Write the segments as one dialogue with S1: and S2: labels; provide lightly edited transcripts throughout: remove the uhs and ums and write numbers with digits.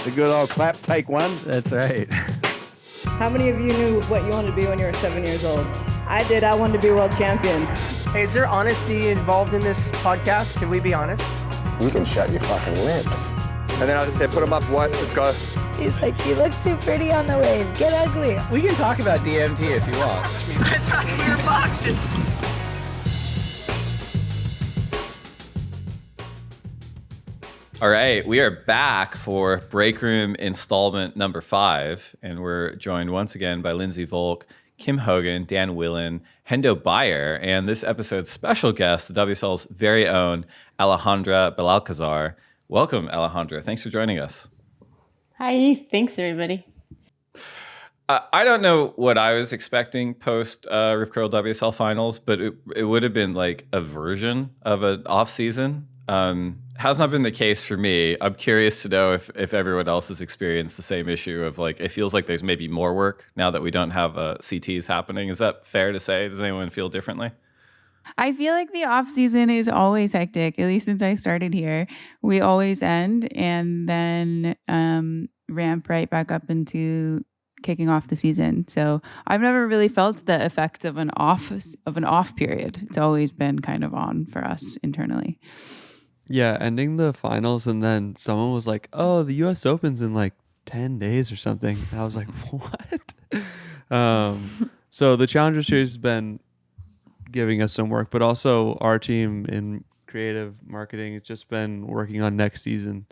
S1: The good old clap, take one.
S2: That's right.
S3: How many of you knew what you wanted to be when you were 7 years old? I did. I wanted to be world champion.
S4: Hey, is there honesty involved in this podcast? Can we be honest?
S5: You can shut your fucking lips.
S6: And then I'll just say, put them up, what? Let's go.
S7: He's like, you look too pretty on the wave. Get ugly.
S2: We can talk about DMT if you want.
S8: I thought we were boxing.
S9: All right, we are back for Break Room installment number 5, and we're joined once again by Lindsay Volk, Kim Hogan, Dan Willen, Hendo Bayer, and this episode's special guest, the WSL's very own Alejandra Belalcazar. Welcome, Alejandra. Thanks for joining us.
S10: Hi, thanks everybody.
S9: I don't know what I was expecting post Rip Curl WSL finals, but it would have been like a version of an off-season. Has not been the case for me. I'm curious to know if everyone else has experienced the same issue of like, it feels like there's maybe more work now that we don't have CTs happening. Is that fair to say? Does anyone feel differently?
S10: I feel like the off season is always hectic, at least since I started here. We always end and then ramp right back up into kicking off the season. So I've never really felt the effects of an off period. It's always been kind of on for us internally.
S11: Yeah, ending the finals and then someone was like, "Oh, the U.S. Open's in like 10 days or something." And I was like, "What?" So the Challenger Series has been giving us some work, but also our team in creative marketing has just been working on next season.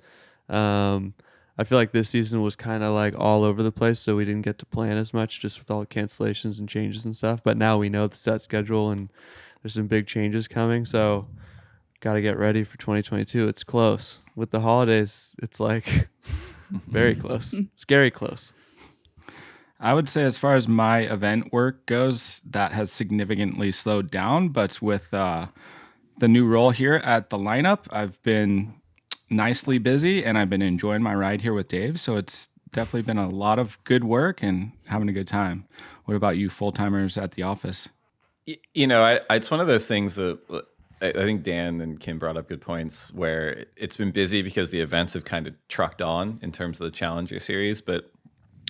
S11: I feel like this season was kind of like all over the place, so we didn't get to plan as much just with all the cancellations and changes and stuff. But now we know the set schedule and there's some big changes coming, so got to get ready for 2022. It's close. With the holidays, it's like very close. Scary close.
S12: I would say as far as my event work goes, that has significantly slowed down. But with the new role here at the lineup, I've been nicely busy and I've been enjoying my ride here with Dave. So it's definitely been a lot of good work and having a good time. What about you full-timers at the office?
S9: You know, it's one of those things that I think Dan and Kim brought up good points where it's been busy because the events have kind of trucked on in terms of the Challenger Series, but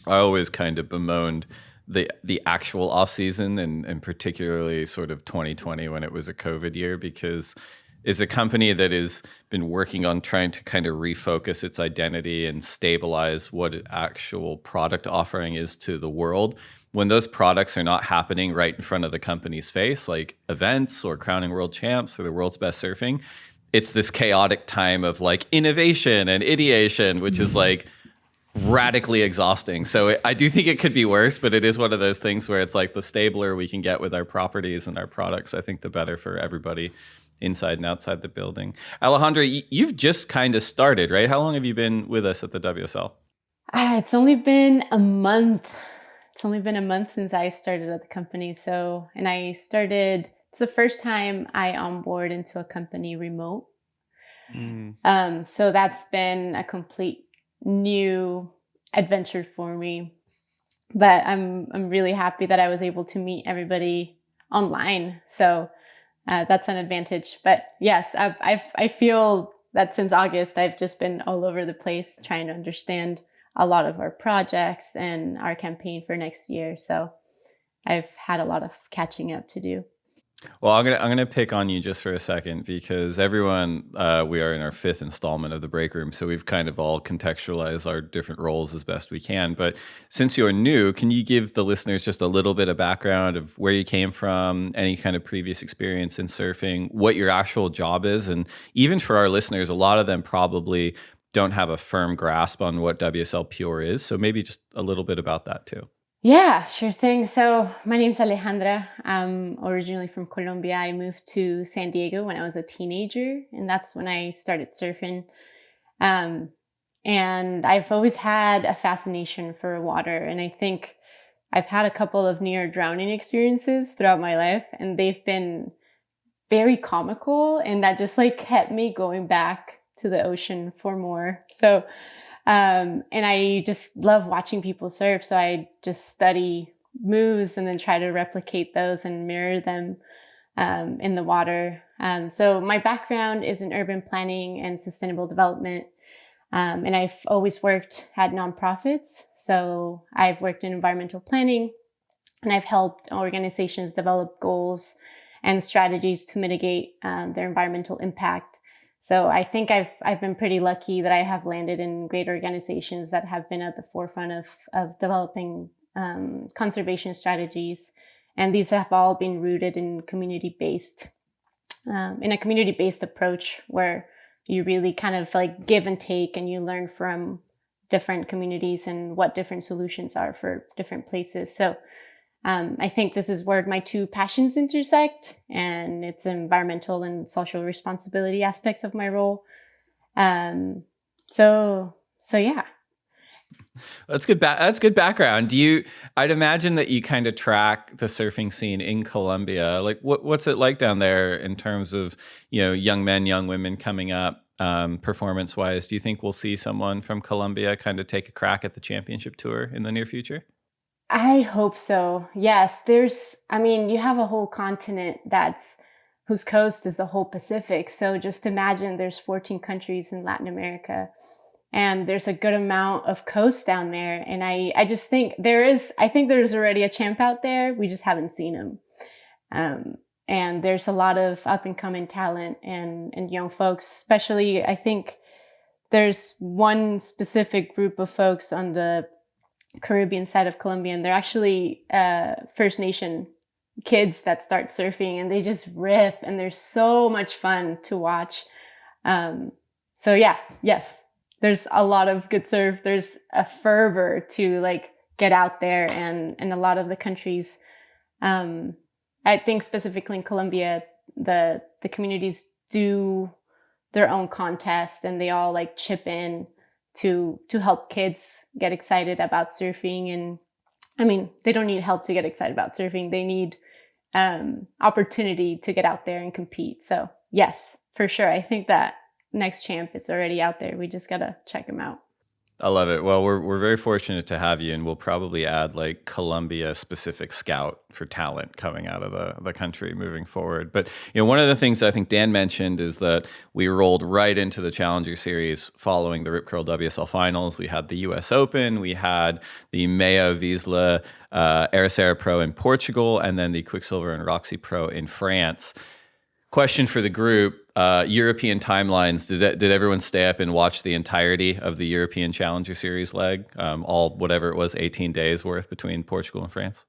S9: I always kind of bemoaned the actual off season and particularly sort of 2020 when it was a COVID year, because it's a company that has been working on trying to kind of refocus its identity and stabilize what its actual product offering is to the world. When those products are not happening right in front of the company's face, like events or crowning world champs or the world's best surfing, it's this chaotic time of like innovation and ideation, which is like radically exhausting. So I do think it could be worse, but it is one of those things where it's like the stabler we can get with our properties and our products, I think the better for everybody inside and outside the building. Alejandra, you've just kind of started, right? How long have you been with us at the WSL?
S10: It's only been a month. It's only been a month since I started at the company. It's the first time I onboard into a company remote. So that's been a complete new adventure for me. But I'm really happy that I was able to meet everybody online. So that's an advantage. But yes, I feel that since August, I've just been all over the place trying to understand a lot of our projects and our campaign for next year. So I've had a lot of catching up to do.
S9: Well, I'm gonna pick on you just for a second because everyone, we are in our 5th installment of the Break Room, so we've kind of all contextualized our different roles as best we can. But since you're new, can you give the listeners just a little bit of background of where you came from, any kind of previous experience in surfing, what your actual job is, and even for our listeners, a lot of them probably don't have a firm grasp on what WSL PURE is. So maybe just a little bit about that too.
S10: Yeah, sure thing. So my name's Alejandra. I'm originally from Colombia. I moved to San Diego when I was a teenager, and that's when I started surfing. And I've always had a fascination for water. And I think I've had a couple of near drowning experiences throughout my life, and they've been very comical. And that just like kept me going back to the ocean for more. So, and I just love watching people surf. So I just study moves and then try to replicate those and mirror them in the water. So my background is in urban planning and sustainable development. And I've always worked at nonprofits. So I've worked in environmental planning, and I've helped organizations develop goals and strategies to mitigate their environmental impact. So I think I've been pretty lucky that I have landed in great organizations that have been at the forefront of developing conservation strategies. And these have all been rooted in community-based, in a community-based approach where you really kind of like give and take, and you learn from different communities and what different solutions are for different places. So I think this is where my two passions intersect, and it's environmental and social responsibility aspects of my role. So yeah.
S9: That's good. That's good background. I'd imagine that you kind of track the surfing scene in Colombia. Like, what's it like down there in terms of, young men, young women coming up, performance wise? Do you think we'll see someone from Colombia kind of take a crack at the championship tour in the near future?
S10: I hope so. Yes. You have a whole continent whose coast is the whole Pacific. So just imagine there's 14 countries in Latin America, and there's a good amount of coast down there. And I just think there's already a champ out there. We just haven't seen him. And there's a lot of up and coming talent and young folks, especially I think there's one specific group of folks on the Caribbean side of Colombia, and they're actually First Nation kids that start surfing, and they just rip, and they're so much fun to watch. So yeah, yes, there's a lot of good surf. There's a fervor to like get out there, and a lot of the countries, I think specifically in Colombia, the communities do their own contest, and they all like chip in to help kids get excited about surfing. And I mean, they don't need help to get excited about surfing. They need opportunity to get out there and compete. So yes, for sure. I think that next champ is already out there. We just got to check him out.
S9: I love it. Well, we're very fortunate to have you, and we'll probably add like Colombia specific scout for talent coming out of the country moving forward. But one of the things I think Dan mentioned is that we rolled right into the Challenger Series following the Rip Curl WSL finals. We had the US Open, we had the Mea Wiesla Ericeira Pro in Portugal, and then the Quicksilver and Roxy Pro in France. Question for the group. European timelines. Did everyone stay up and watch the entirety of the European Challenger Series leg? All whatever it was, 18 days worth between Portugal and France?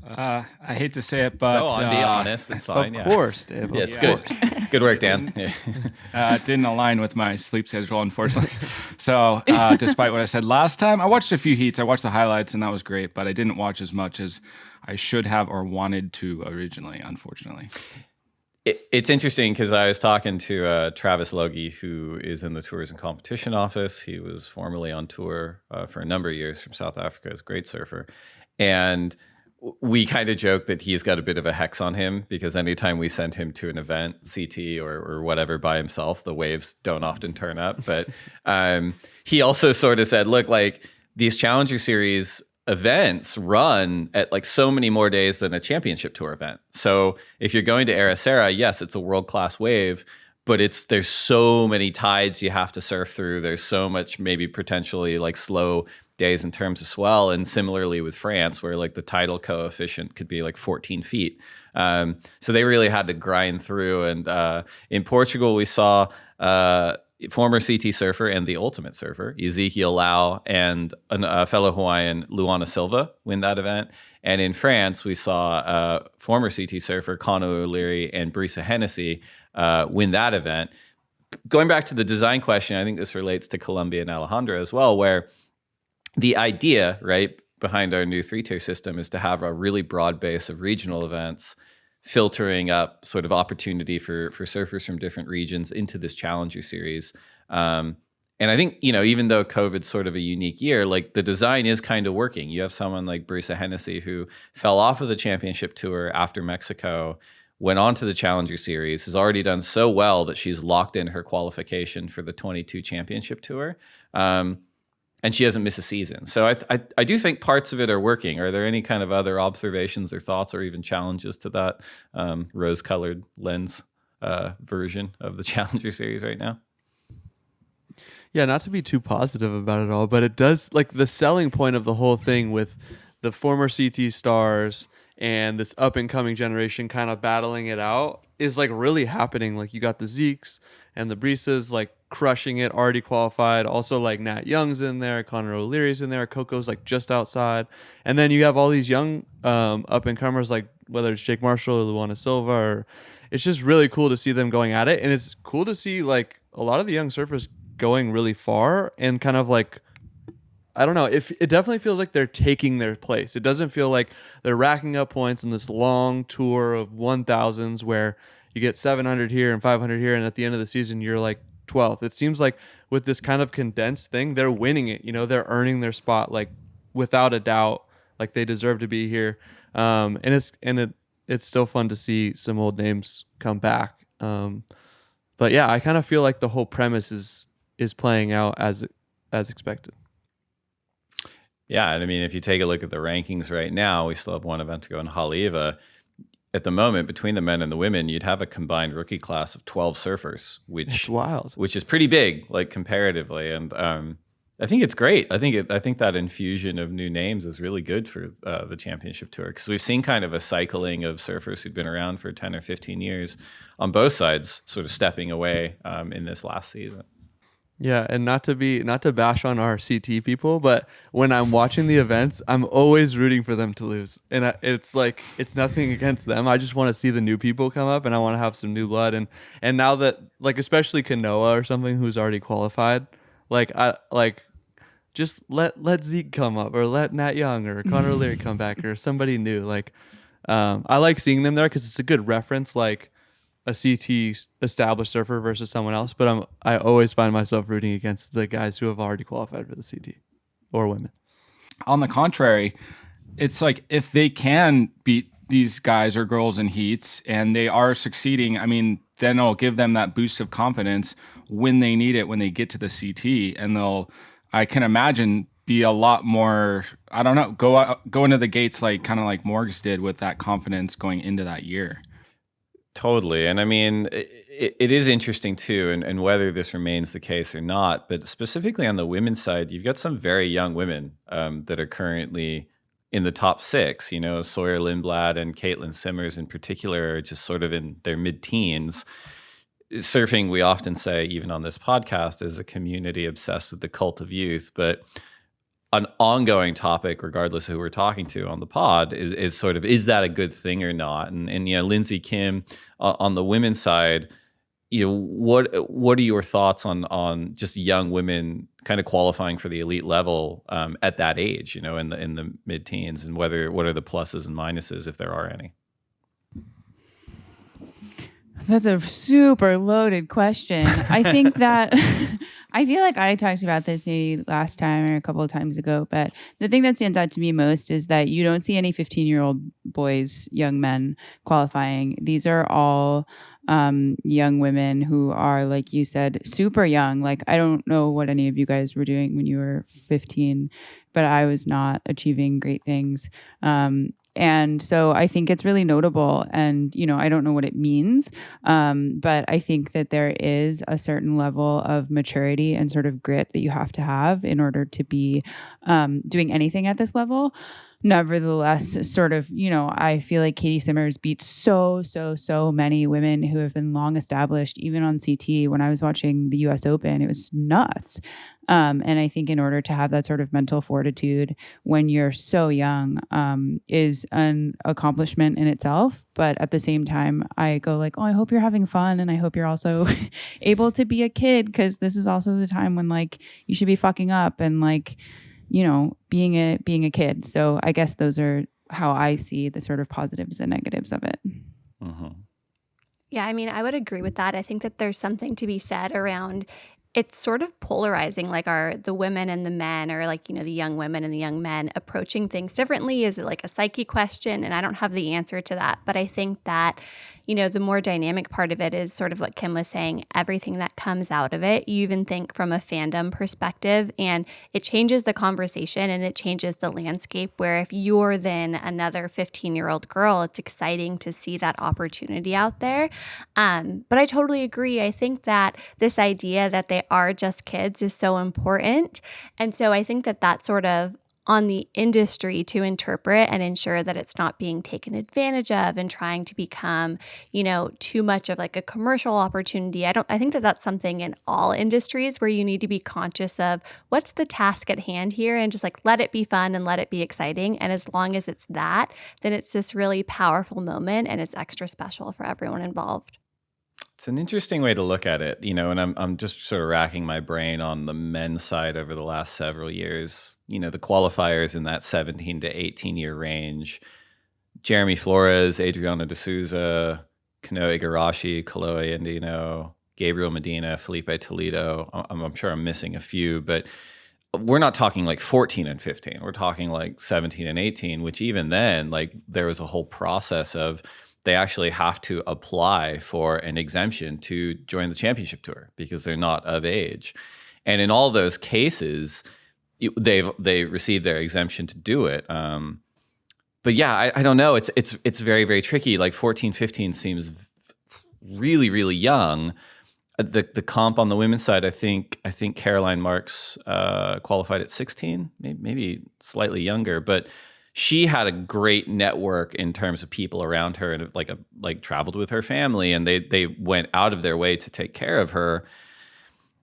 S12: I hate to say it, but...
S9: Go on, be honest. It's fine.
S11: Of course, Dave.
S9: Yes, good. Good work, Dan.
S12: It didn't align with my sleep schedule, unfortunately. So despite what I said last time, I watched a few heats. I watched the highlights, and that was great, but I didn't watch as much as I should have or wanted to originally, unfortunately.
S9: It's interesting because I was talking to Travis Logie, who is in the Tours and Competition office. He was formerly on tour for a number of years from South Africa. He's a great surfer. And we kind of joke that he's got a bit of a hex on him because anytime we send him to an event, CT or whatever by himself, the waves don't often turn up. But he also sort of said, look, like these Challenger Series events run at like so many more days than a championship tour event. So if you're going to Ericeira, yes, it's a world-class wave, but there's so many tides you have to surf through. There's so much maybe potentially like slow days in terms of swell. And similarly with France, where like the tidal coefficient could be like 14 feet. So they really had to grind through. And in Portugal, we saw former CT surfer and the ultimate surfer, Ezekiel Lau, and a fellow Hawaiian, Luana Silva, win that event. And in France, we saw former CT surfer, Conor O'Leary, and Brisa Hennessy win that event. Going back to the design question, I think this relates to Colombia and Alejandra as well, where the idea, right, behind our new three-tier system is to have a really broad base of regional events filtering up sort of opportunity for surfers from different regions into this Challenger Series. And I think, even though COVID's sort of a unique year, like the design is kind of working. You have someone like Brisa Hennessy who fell off of the championship tour after Mexico, went on to the Challenger Series, has already done so well that she's locked in her qualification for the 22 championship tour. And she hasn't missed a season. So I do think parts of it are working. Are there any kind of other observations or thoughts or even challenges to that rose-colored lens version of the Challenger Series right now?
S11: Yeah, not to be too positive about it all, but it does, like, the selling point of the whole thing with the former CT stars and this up and coming generation kind of battling it out is like really happening. Like, you got the Zeeks and the Brisas like crushing it, already qualified. Also, like, Nat Young's in there, Connor O'Leary's in there, Coco's like just outside, and then you have all these young up and comers, like whether it's Jake Marshall or Luana Silva, or it's just really cool to see them going at it. And it's cool to see like a lot of the young surfers going really far and kind of like, I don't know, if it definitely feels like they're taking their place. It doesn't feel like they're racking up points in this long tour of 1000s where you get 700 here and 500 here, and at the end of the season you're like 12th. It seems like with this kind of condensed thing, they're winning it. You know, they're earning their spot, like, without a doubt. Like, they deserve to be here. And it's still fun to see some old names come back. But yeah, I kind of feel like the whole premise is playing out as expected.
S9: Yeah, and I mean, if you take a look at the rankings right now, we still have one event to go in Haleiwa. At the moment, between the men and the women, you'd have a combined rookie class of 12 surfers, which
S11: it's wild,
S9: which is pretty big, like, comparatively. And I think it's great. I think that infusion of new names is really good for the championship tour, because we've seen kind of a cycling of surfers who've been around for 10 or 15 years on both sides, sort of stepping away in this last season.
S11: Yeah, and not to bash on our CT people, but when I'm watching the events, I'm always rooting for them to lose. And it's like, it's nothing against them. I just want to see the new people come up, and I want to have some new blood. And now that, like, especially Kanoa or something who's already qualified, just let Zeke come up, or let Nat Young or Connor O'Leary come back, or somebody new. Like, I like seeing them there because it's a good reference, like a CT established surfer versus someone else. But I always find myself rooting against the guys who have already qualified for the CT, or women.
S12: On the contrary, it's like, if they can beat these guys or girls in heats and they are succeeding, I mean, then it'll give them that boost of confidence when they need it, when they get to the CT, and I can imagine, be a lot more, I don't know, go into the gates like kind of like Morgs did, with that confidence going into that year.
S9: Totally. And I mean, it is interesting too, and whether this remains the case or not, but specifically on the women's side, you've got some very young women that are currently in the top 6. You know, Sawyer Lindblad and Caitlin Simmers in particular are just sort of in their mid-teens. Surfing, we often say, even on this podcast, is a community obsessed with the cult of youth, but an ongoing topic, regardless of who we're talking to on the pod, is sort of, is that a good thing or not? And you know, Lindsay Kim on the women's side, you know, what are your thoughts on just young women kind of qualifying for the elite level at that age, you know, in the mid-teens, and what are the pluses and minuses, if there are any?
S1: That's a super loaded question. I think that I feel like I talked about this maybe last time or a couple of times ago, but the thing that stands out to me most is that you don't see any 15-year-old boys, young men qualifying. These are all young women who are, like you said, super young. Like, I don't know what any of you guys were doing when you were 15, but I was not achieving great things. And so I think it's really notable, and, you know, I don't know what it means, but I think that there is a certain level of maturity and sort of grit that you have to have in order to be doing anything at this level. Nevertheless, sort of, you know, I feel like Katie Simmers beat so many women who have been long established, even on CT. When I was watching the US Open, it was nuts. And I think in order to have that sort of mental fortitude when you're so young is an accomplishment in itself. But at the same time, I go like, oh, I hope you're having fun. And I hope you're also able to be a kid, because this is also the time when, like, you should be fucking up and, like, you know, being a kid. So I guess those are how I see the sort of positives and negatives of it.
S9: Mm-hmm.
S13: Yeah, I mean, I would agree with that. I think that there's something to be said around, it's sort of polarizing, like, are the women and the men, or, like, you know, the young women and the young men approaching things differently? Is it like a psyche question? And I don't have the answer to that. But I think that, the more dynamic part of it is sort of what Kim was saying, everything that comes out of it. You even think from a fandom perspective, and it changes the conversation and it changes the landscape, where if you're then another 15-year-old girl, it's exciting to see that opportunity out there. But I totally agree. I think that this idea that they are just kids is so important. And so I think that that's sort of on the industry to interpret and ensure that it's not being taken advantage of and trying to become, too much of like a commercial opportunity. I think that that's something in all industries where you need to be conscious of what's the task at hand here and just like let it be fun and let it be exciting. And as long as it's that, then it's this really powerful moment and it's extra special for everyone involved.
S9: It's an interesting way to look at it, and I'm just sort of racking my brain on the men's side over the last several years. The qualifiers in that 17 to 18 year range: Jeremy Flores, Adriano de Souza, Kano Igarashi, Kaloe Andino, Gabriel Medina, Felipe Toledo. I'm sure I'm missing a few, but we're not talking like 14 and 15. We're talking like 17 and 18, which even then, like there was a whole process of they actually have to apply for an exemption to join the championship tour because they're not of age. And in all those cases, they received their exemption to do it. But yeah, I don't know. It's very, very tricky. Like 14, 15 seems really, really young. The comp on the women's side, I think Caroline Marks qualified at 16, maybe slightly younger, but she had a great network in terms of people around her and like traveled with her family, and they went out of their way to take care of her.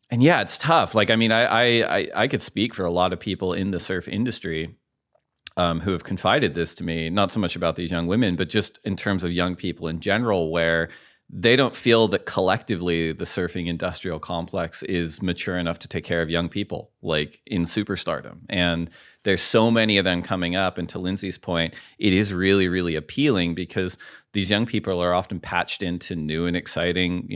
S9: And yeah, it's tough. Like, I mean, I could speak for a lot of people in the surf industry who have confided this to me, not so much about these young women, but just in terms of young people in general, where they don't feel that collectively the surfing industrial complex is mature enough to take care of young people like in superstardom. And there's so many of them coming up. And to Lindsay's point, it is really, really appealing because these young people are often patched into new and exciting,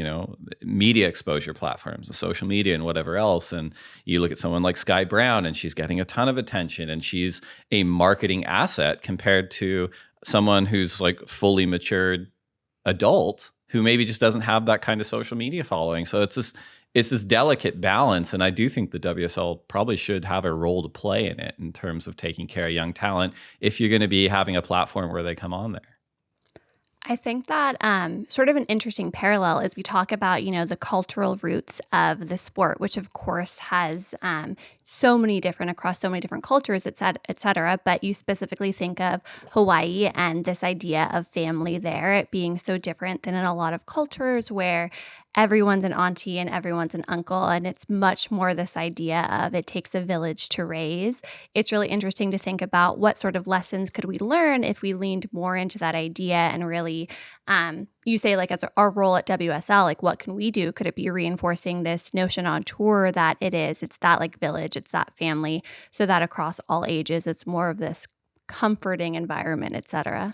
S9: media exposure platforms, social media and whatever else. And you look at someone like Sky Brown and she's getting a ton of attention and she's a marketing asset compared to someone who's like fully matured adult who maybe just doesn't have that kind of social media following. So it's this delicate balance. And I do think the WSL probably should have a role to play in it in terms of taking care of young talent if you're going to be having a platform where they come on there.
S13: I think that sort of an interesting parallel is we talk about, the cultural roots of the sport, which of course has across so many different cultures, et cetera. But you specifically think of Hawaii and this idea of family there, it being so different than in a lot of cultures where everyone's an auntie and everyone's an uncle. And it's much more this idea of it takes a village to raise. It's really interesting to think about what sort of lessons could we learn if we leaned more into that idea and really, you say like as our role at WSL, like what can we do? Could it be reinforcing this notion on tour that it's that like village, it's that family, so that across all ages, it's more of this comforting environment, et cetera.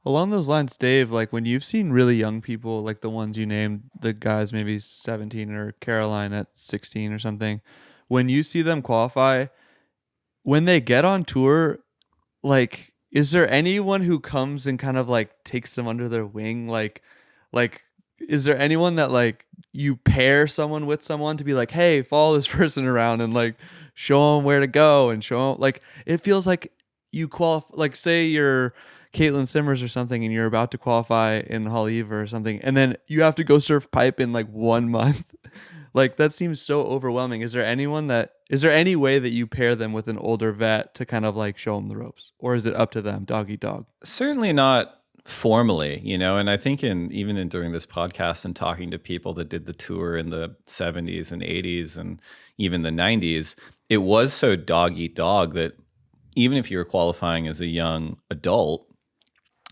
S11: Along those lines, Dave, like when you've seen really young people, like the ones you named, the guys maybe 17 or Caroline at 16 or something, when you see them qualify, when they get on tour, like, is there anyone who comes and kind of like takes them under their wing? Like, is there anyone that like you pair someone with someone to be like, hey, follow this person around and like show them where to go and show them, like, it feels like you qualify, like say you're Caitlin Simmers or something and you're about to qualify in Haleiwa or something, and then you have to go surf pipe in like 1 month. Like that seems so overwhelming. Is there any way that you pair them with an older vet to kind of like show them the ropes, or is it up to them, dog eat dog?
S9: Certainly not formally, and I think even during this podcast and talking to people that did the tour in the 70s and 80s and even the 90s, it was so dog eat dog that even if you were qualifying as a young adult,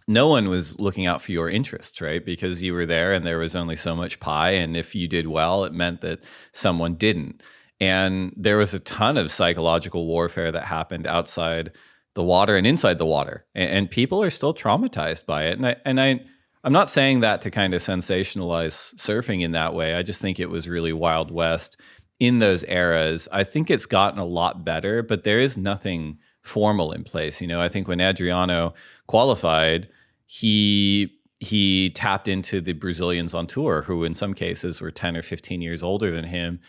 S9: no one was looking out for your interests, right? Because you were there and there was only so much pie. And if you did well, it meant that someone didn't. And there was a ton of psychological warfare that happened outside the water and inside the water. And people are still traumatized by it. And I'm not saying that to kind of sensationalize surfing in that way. I just think it was really Wild West in those eras. I think it's gotten a lot better, but there is nothing formal in place. I think when Adriano qualified, he he tapped into the Brazilians on tour, who in some cases were 10 or 15 years older than him.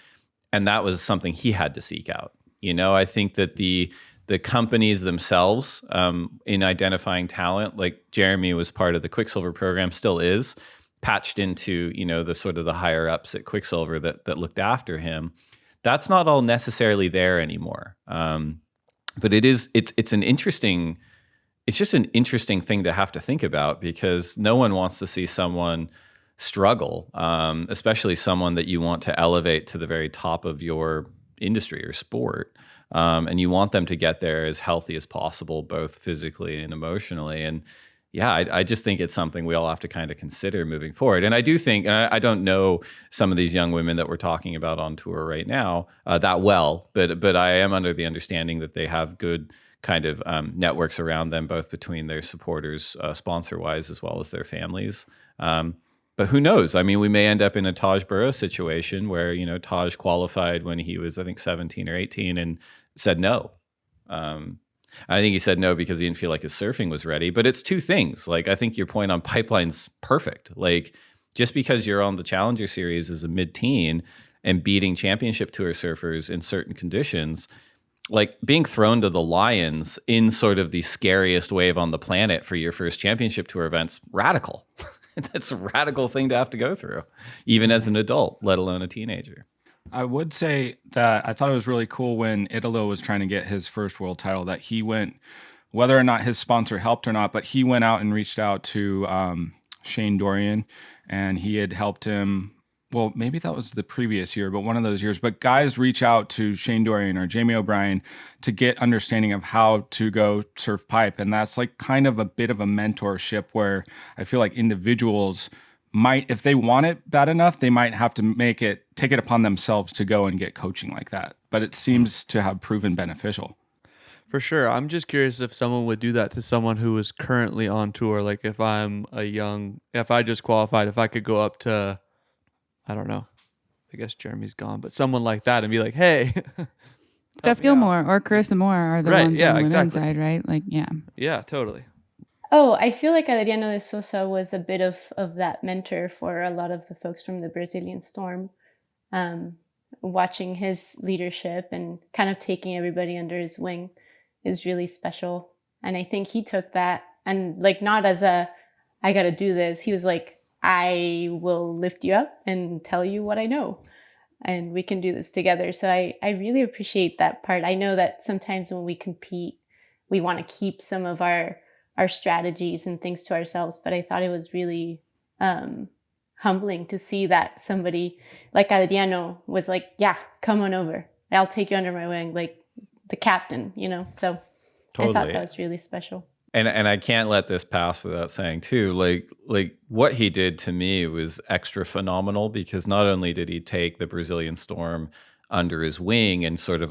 S9: And that was something he had to seek out. I think that the companies themselves in identifying talent, like Jeremy was part of the Quicksilver program, still is, patched into, the sort of the higher ups at Quicksilver that looked after him. That's not all necessarily there anymore. But it's just an interesting thing to have to think about, because no one wants to see someone struggle, especially someone that you want to elevate to the very top of your industry or sport. And you want them to get there as healthy as possible, both physically and emotionally. And yeah, I just think it's something we all have to kind of consider moving forward. And I do think, and I don't know some of these young women that we're talking about on tour right now that well, but I am under the understanding that they have good kind of networks around them, both between their supporters, sponsor-wise, as well as their families. But who knows? I mean, we may end up in a Taj Burrows situation where, Taj qualified when he was, I think, 17 or 18 and said no. I think he said no because he didn't feel like his surfing was ready. But it's two things. Like, I think your point on Pipeline's perfect. Like, just because you're on the Challenger Series as a mid-teen and beating championship tour surfers in certain conditions, like being thrown to the lions in sort of the scariest wave on the planet for your first championship tour event's radical. That's a radical thing to have to go through, even as an adult, let alone a teenager.
S12: I would say that I thought it was really cool when Italo was trying to get his first world title, that he went, whether or not his sponsor helped or not, but he went out and reached out to Shane Dorian, and he had helped him. Well, maybe that was the previous year, but one of those years. But guys reach out to Shane Dorian or Jamie O'Brien to get understanding of how to go surf pipe. And that's like kind of a bit of a mentorship where I feel like individuals might, if they want it bad enough, they might have to take it upon themselves to go and get coaching like that. But it seems to have proven beneficial.
S11: For sure. I'm just curious if someone would do that to someone who is currently on tour. Like if I just qualified, if I could go up to, I don't know, I guess Jeremy's gone, but someone like that and be like, hey.
S1: Steph Gilmore or Carissa Moore are the ones on the women's side, right? Like, yeah.
S11: Yeah, totally.
S10: Oh, I feel like Adriano de Sousa was a bit of that mentor for a lot of the folks from the Brazilian Storm. Watching his leadership and kind of taking everybody under his wing is really special. And I think he took that and like not as a, I got to do this. He was like, I will lift you up and tell you what I know, and we can do this together. So I really appreciate that part. I know that sometimes when we compete, we want to keep some of our strategies and things to ourselves. But I thought it was really humbling to see that somebody like Adriano was like, yeah, come on over. I'll take you under my wing, like the captain, So totally. I thought that was really special.
S9: And I can't let this pass without saying too, like what he did to me was extra phenomenal, because not only did he take the Brazilian Storm under his wing and sort of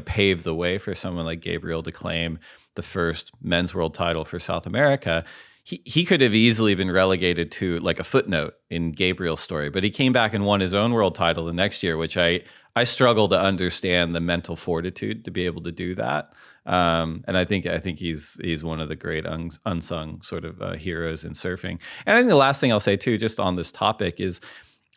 S9: pave the way for someone like Gabriel to claim the first men's world title for South America, he could have easily been relegated to like a footnote in Gabriel's story, but he came back and won his own world title the next year, which I struggle to understand the mental fortitude to be able to do that. And I think he's one of the great unsung sort of heroes in surfing. And I think the last thing I'll say too, just on this topic, is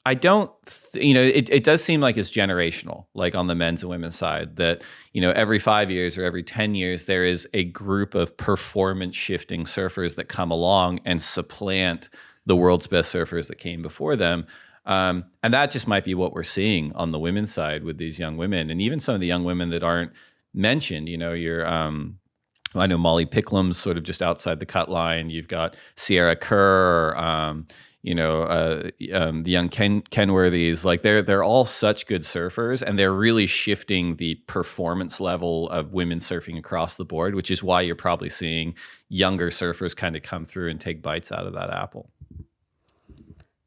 S9: I don't, it does seem like it's generational, like on the men's and women's side, that, every 5 years or every 10 years, there is a group of performance shifting surfers that come along and supplant the world's best surfers that came before them. And that just might be what we're seeing on the women's side with these young women, and even some of the young women that aren't mentioned. I know Molly Picklum's sort of just outside the cut line. You've got Sierra Kerr, the young Kenworthies. Like they're all such good surfers, and they're really shifting the performance level of women surfing across the board, which is why you're probably seeing younger surfers kind of come through and take bites out of that apple.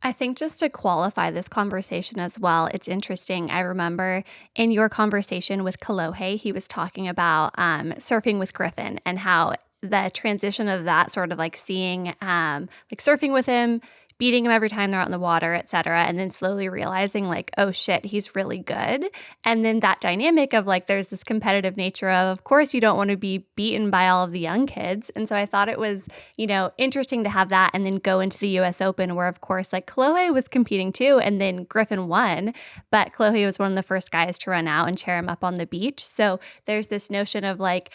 S13: I think just to qualify this conversation as well, it's interesting. I remember in your conversation with Kalohe, he was talking about surfing with Griffin and how the transition of that sort of like seeing like surfing with him, beating him every time they're out in the water, et cetera, and then slowly realizing like, oh shit, he's really good. And then that dynamic of like, there's this competitive nature of course, you don't want to be beaten by all of the young kids. And so I thought it was, interesting to have that and then go into the US Open where, of course, like Chloe was competing too. And then Griffin won, but Chloe was one of the first guys to run out and cheer him up on the beach. So there's this notion of like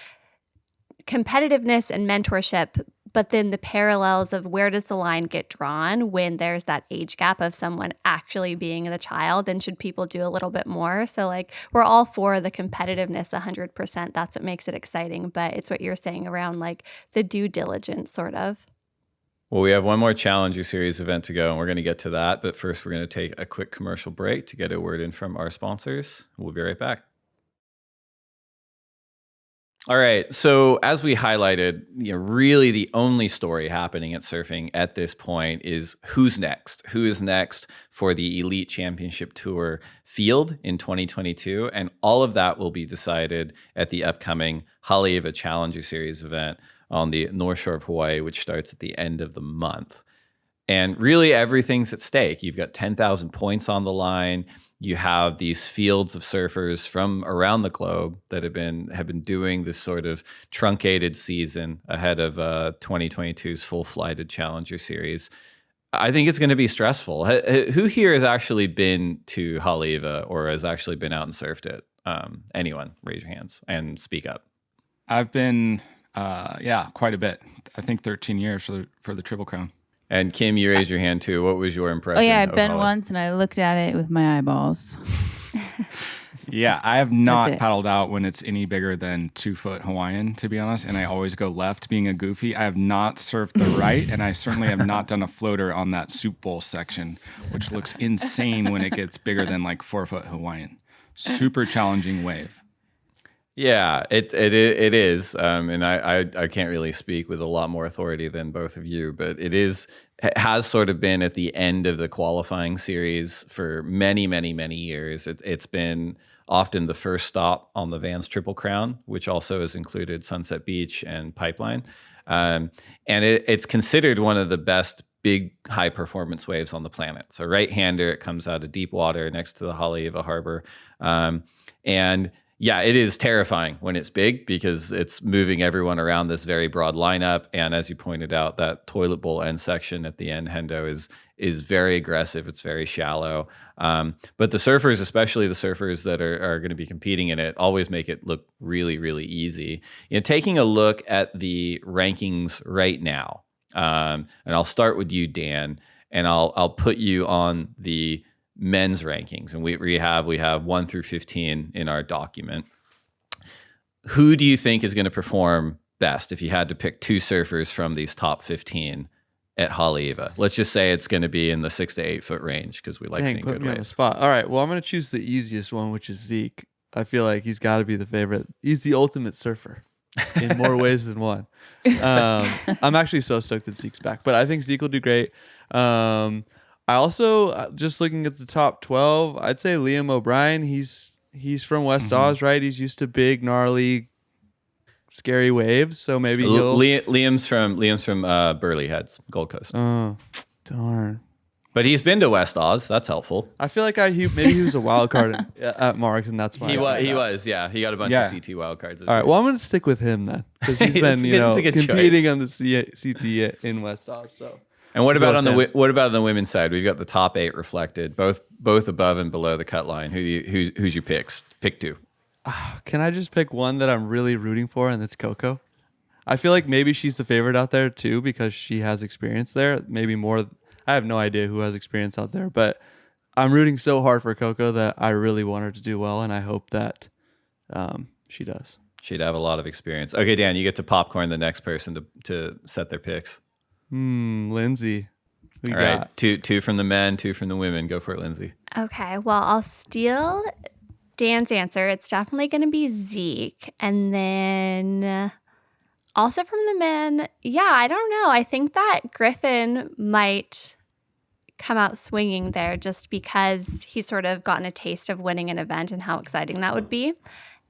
S13: competitiveness and mentorship, but then the parallels of where does the line get drawn when there's that age gap of someone actually being the child, and should people do a little bit more? So like we're all for the competitiveness 100%. That's what makes it exciting, but it's what you're saying around like the due diligence sort of.
S9: Well, we have one more Challenger Series event to go, and we're going to get to that. But first, we're going to take a quick commercial break to get a word in from our sponsors. We'll be right back. All right. So as we highlighted, really the only story happening at surfing at this point is who's next. Who is next for the Elite Championship Tour field in 2022? And all of that will be decided at the upcoming Haleiwa Challenger Series event on the North Shore of Hawaii, which starts at the end of the month. And really everything's at stake. You've got 10,000 points on the line. You have these fields of surfers from around the globe that have been doing this sort of truncated season ahead of 2022's full-flighted Challenger Series. I think it's going to be stressful. Who here has actually been to Haleiwa or has actually been out and surfed it? Anyone? Raise your hands and speak up.
S12: I've been, quite a bit. I think 13 years for the Triple Crown.
S9: And Kim, you raised your hand too. What was your impression?
S1: Oh yeah, I've been once and I looked at it with my eyeballs.
S12: Yeah, I have not paddled out when it's any bigger than 2 foot Hawaiian, to be honest. And I always go left, being a goofy. I have not surfed the right, and I certainly have not done a floater on that soup bowl section, which looks insane when it gets bigger than like 4 foot Hawaiian. Super challenging wave.
S9: Yeah, it is, and I can't really speak with a lot more authority than both of you, but it has sort of been at the end of the qualifying series for many, many, many years. It's been often the first stop on the Vans Triple Crown, which also has included Sunset Beach and Pipeline, and it's considered one of the best big high performance waves on the planet. So right-hander, it comes out of deep water next to the Haleiwa Harbor, and yeah, it is terrifying when it's big because it's moving everyone around this very broad lineup. And as you pointed out, that toilet bowl end section at the end, Hendo, is very aggressive. It's very shallow. But the surfers, especially the surfers that are going to be competing in it, always make it look really, really easy. Taking a look at the rankings right now, and I'll start with you, Dan, and I'll put you on the men's rankings, and we have 1 through 15 in our document. Who do you think is going to perform best if you had to pick 2 surfers from these top 15 at Haleiwa? Let's just say it's going to be in the 6 to 8 foot range because we like seeing good waves. On the
S11: spot. All right, well, I'm going to choose the easiest one, which is Zeke. I feel like he's got to be the favorite. He's the ultimate surfer in more ways than one. I'm actually so stoked that Zeke's back, but I think Zeke will do great. I also, just looking at the top 12, I'd say Liam O'Brien. He's from West Oz, right? He's used to big, gnarly, scary waves. So maybe
S9: Liam's from Burley Heads, Gold Coast.
S11: Oh, darn!
S9: But he's been to West Oz. That's helpful.
S11: I feel like maybe he was a wild card at Marks, and that's why
S9: he was. Yeah, he got a bunch of CT wild cards.
S11: All right, well, I'm going to stick with him then because he's been competing choice on the CT in West Oz. So.
S9: And what about on the women's side? We've got the top 8 reflected, both above and below the cut line. Who's your picks? Pick 2.
S11: Can I just pick one that I'm really rooting for, and that's Coco? I feel like maybe she's the favorite out there too because she has experience there. Maybe more. I have no idea who has experience out there, but I'm rooting so hard for Coco that I really want her to do well, and I hope that she does.
S9: She'd have a lot of experience. Okay, Dan, you get to popcorn the next person to set their picks.
S11: Lindsay.
S9: All right, two from the men, 2 from the women. Go for it, Lindsay.
S13: Okay, well, I'll steal Dan's answer. It's definitely going to be Zeke. And then also from the men, I don't know. I think that Griffin might come out swinging there just because he's sort of gotten a taste of winning an event and how exciting that would be.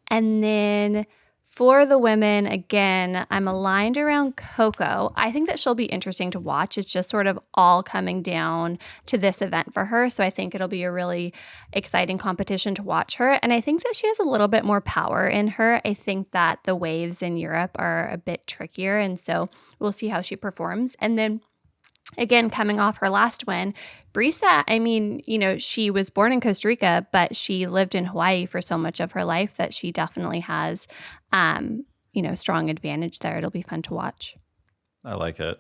S13: And then For the women, again, I'm aligned around Coco. I think that she'll be interesting to watch. It's just sort of all coming down to this event for her. So I think it'll be a really exciting competition to watch her. And I think that she has a little bit more power in her. I think that the waves in Europe are a bit trickier. And so we'll see how she performs. And then again, coming off her last win, Brisa, I mean, she was born in Costa Rica, but she lived in Hawaii for so much of her life that she definitely has, strong advantage there. It'll be fun to watch.
S9: I like it.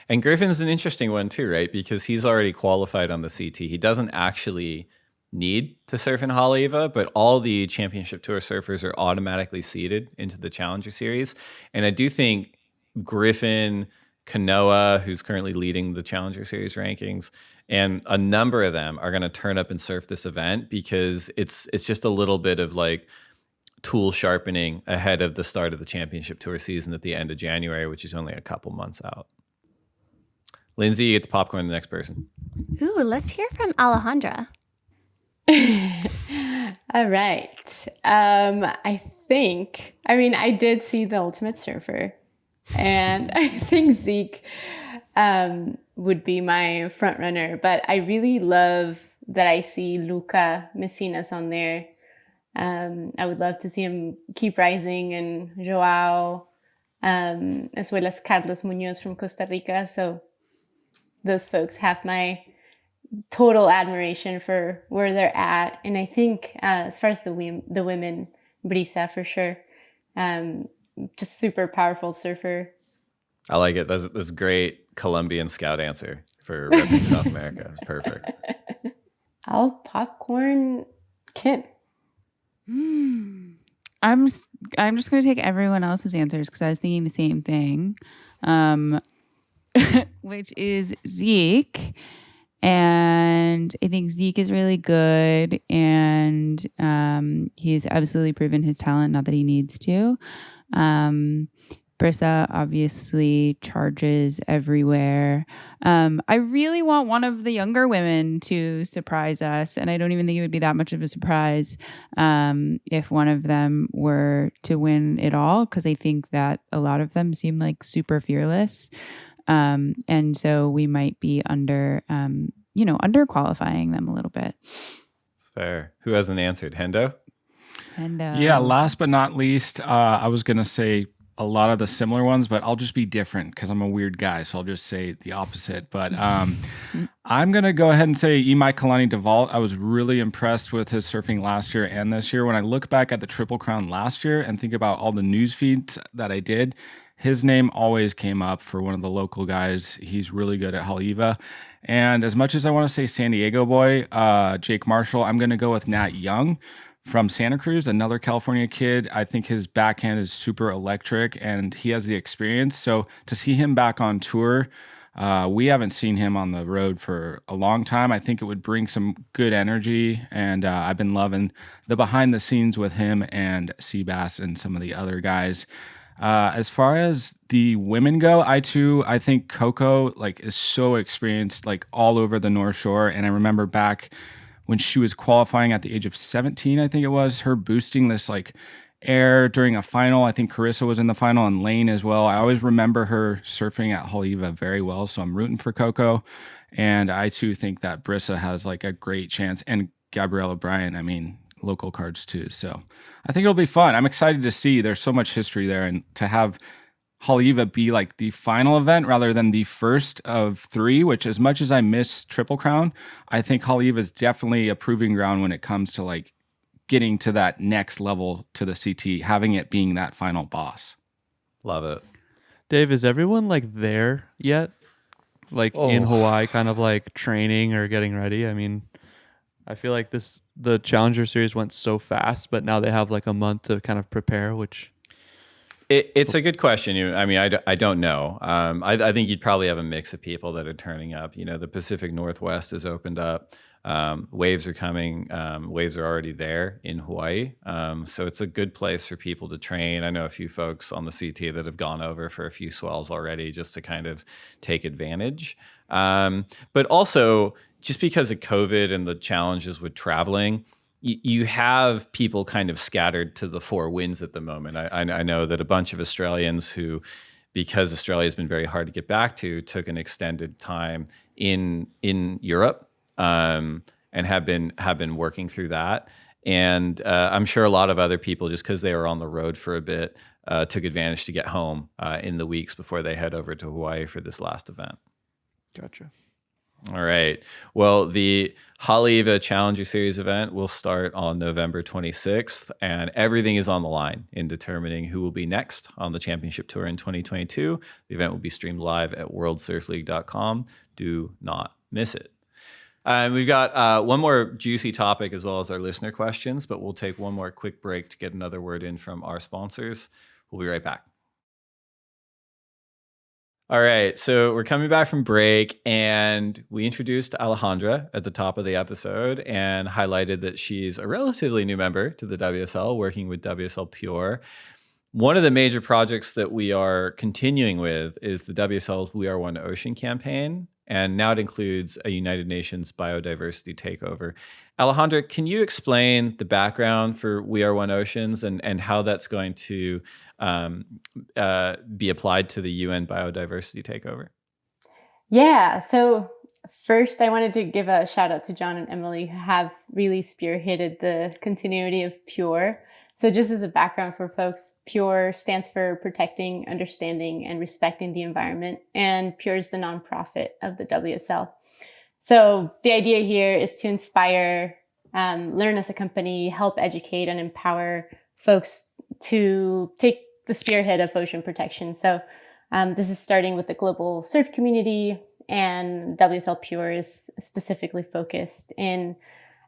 S9: And Griffin's an interesting one too, right? Because he's already qualified on the CT. He doesn't actually need to surf in Haleiwa, but all the Championship Tour surfers are automatically seeded into the Challenger Series. And I do think Griffin, Kanoa, who's currently leading the Challenger Series rankings, and a number of them are going to turn up and surf this event because it's just a little bit of like tool sharpening ahead of the start of the Championship Tour season at the end of January, which is only a couple months out. Lindsay, you get to popcorn the next person.
S13: Ooh, let's hear from Alejandra.
S10: All right. I did see The Ultimate Surfer. And I think Zeke would be my front runner, but I really love that I see Luca Messinas on there. I would love to see him keep rising, and Joao, as well as Carlos Munoz from Costa Rica. So those folks have my total admiration for where they're at. And I think as far as the women, Brisa for sure. Just super powerful surfer.
S9: I like it. That's a great Colombian scout answer for repping South America. It's perfect.
S10: I'll popcorn Kim.
S1: I'm just going to take everyone else's answers because I was thinking the same thing, which is Zeke. And I think Zeke is really good, and he's absolutely proven his talent, not that he needs to. Brisa obviously charges everywhere. I really want one of the younger women to surprise us, and I don't even think it would be that much of a surprise if one of them were to win it all, because I think that a lot of them seem like super fearless. And so we might be underqualifying them a little bit.
S9: It's fair. Who hasn't answered? Hendo?
S12: Yeah, last but not least, I was going to say a lot of the similar ones, but I'll just be different because I'm a weird guy, so I'll just say the opposite. But I'm going to go ahead and say Imai Kalani DeVault. I was really impressed with his surfing last year and this year. When I look back at the Triple Crown last year and think about all the news feeds that I did, his name always came up for one of the local guys. He's really good at Haleiwa. And as much as I want to say San Diego boy, Jake Marshall, I'm going to go with Nat Young from Santa Cruz, another California kid. I think his backhand is super electric and he has the experience. So to see him back on tour, we haven't seen him on the road for a long time. I think it would bring some good energy. And I've been loving the behind the scenes with him and Seabass and some of the other guys. As far as the women go, I think Coco is so experienced all over the North Shore. And I remember back when she was qualifying at the age of 17, I think it was, her boosting this air during a final. I think Carissa was in the final and Lane as well. I always remember her surfing at Haleiwa very well. So I'm rooting for Coco. And I too think that Brisa has a great chance. And Gabriel O'Brien, local cards too. So I think it'll be fun. I'm excited to see. There's so much history there, and to have Haleiwa be the final event rather than the first of three, which as much as I miss Triple Crown, I think Haleiwa is definitely a proving ground when it comes to getting to that next level to the CT, having it being that final boss.
S9: Love it.
S11: Dave, is everyone there yet? In Hawaii, kind of training or getting ready? I feel like the Challenger Series went so fast, but now they have a month to kind of prepare, which...
S9: It's a good question. I don't know. I think you'd probably have a mix of people that are turning up. The Pacific Northwest has opened up. Waves are coming. Waves are already there in Hawaii. So it's a good place for people to train. I know a few folks on the CT that have gone over for a few swells already just to kind of take advantage. But also, just because of COVID and the challenges with traveling, you have people kind of scattered to the four winds at the moment. I know that a bunch of Australians who, because Australia has been very hard to get back to, took an extended time in Europe and have been working through that. And I'm sure a lot of other people, just because they were on the road for a bit, took advantage to get home in the weeks before they head over to Hawaii for this last event.
S11: Gotcha.
S9: All right. Well, the Haleiwa Challenger Series event will start on November 26th, and everything is on the line in determining who will be next on the championship tour in 2022. The event will be streamed live at worldsurfleague.com. Do not miss it. We've got one more juicy topic as well as our listener questions, but we'll take one more quick break to get another word in from our sponsors. We'll be right back. All right, so we're coming back from break, and we introduced Alejandra at the top of the episode and highlighted that she's a relatively new member to the WSL, working with WSL PURE. One of the major projects that we are continuing with is the WSL's We Are One Ocean campaign, and now it includes a United Nations Biodiversity Takeover. Alejandra, can you explain the background for We Are One Oceans and how that's going to be applied to the UN Biodiversity Takeover?
S10: Yeah, so first I wanted to give a shout out to John and Emily, who have really spearheaded the continuity of PURE. So just as a background for folks, PURE stands for Protecting, Understanding, and Respecting the Environment, and PURE is the nonprofit of the WSL. So the idea here is to inspire, learn as a company, help educate, and empower folks to take the spearhead of ocean protection. So this is starting with the global surf community, and WSL PURE is specifically focused in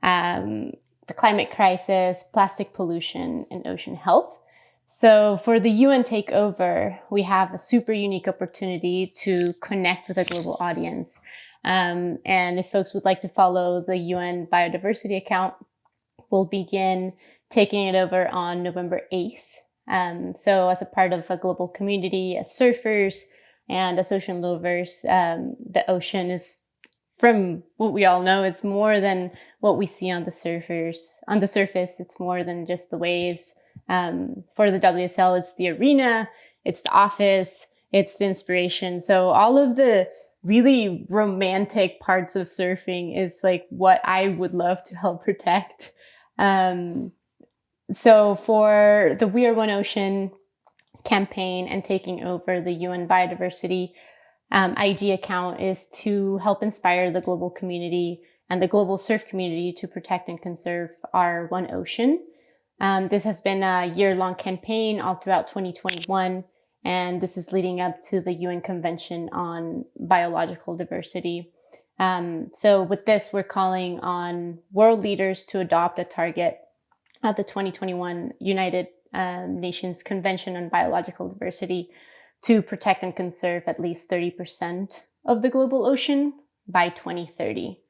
S10: the climate crisis, plastic pollution, and ocean health. So for the UN Takeover, we have a super unique opportunity to connect with a global audience. And if folks would like to follow the UN Biodiversity account, we'll begin taking it over on November 8th. So as a part of a global community, as surfers and as ocean lovers, the ocean is, from what we all know, it's more than what we see on the surface. It's more than just the waves. For the WSL, it's the arena, it's the office, it's the inspiration. So all of the really romantic parts of surfing is like what I would love to help protect. So for the We Are One Ocean campaign and taking over the UN Biodiversity IG account is to help inspire the global community and the global surf community to protect and conserve our one ocean. This has been a year-long campaign all throughout 2021, and this is leading up to the UN Convention on Biological Diversity. So with this, we're calling on world leaders to adopt a target at the 2021 United Nations Convention on Biological Diversity to protect and conserve at least 30% of the global ocean by 2030.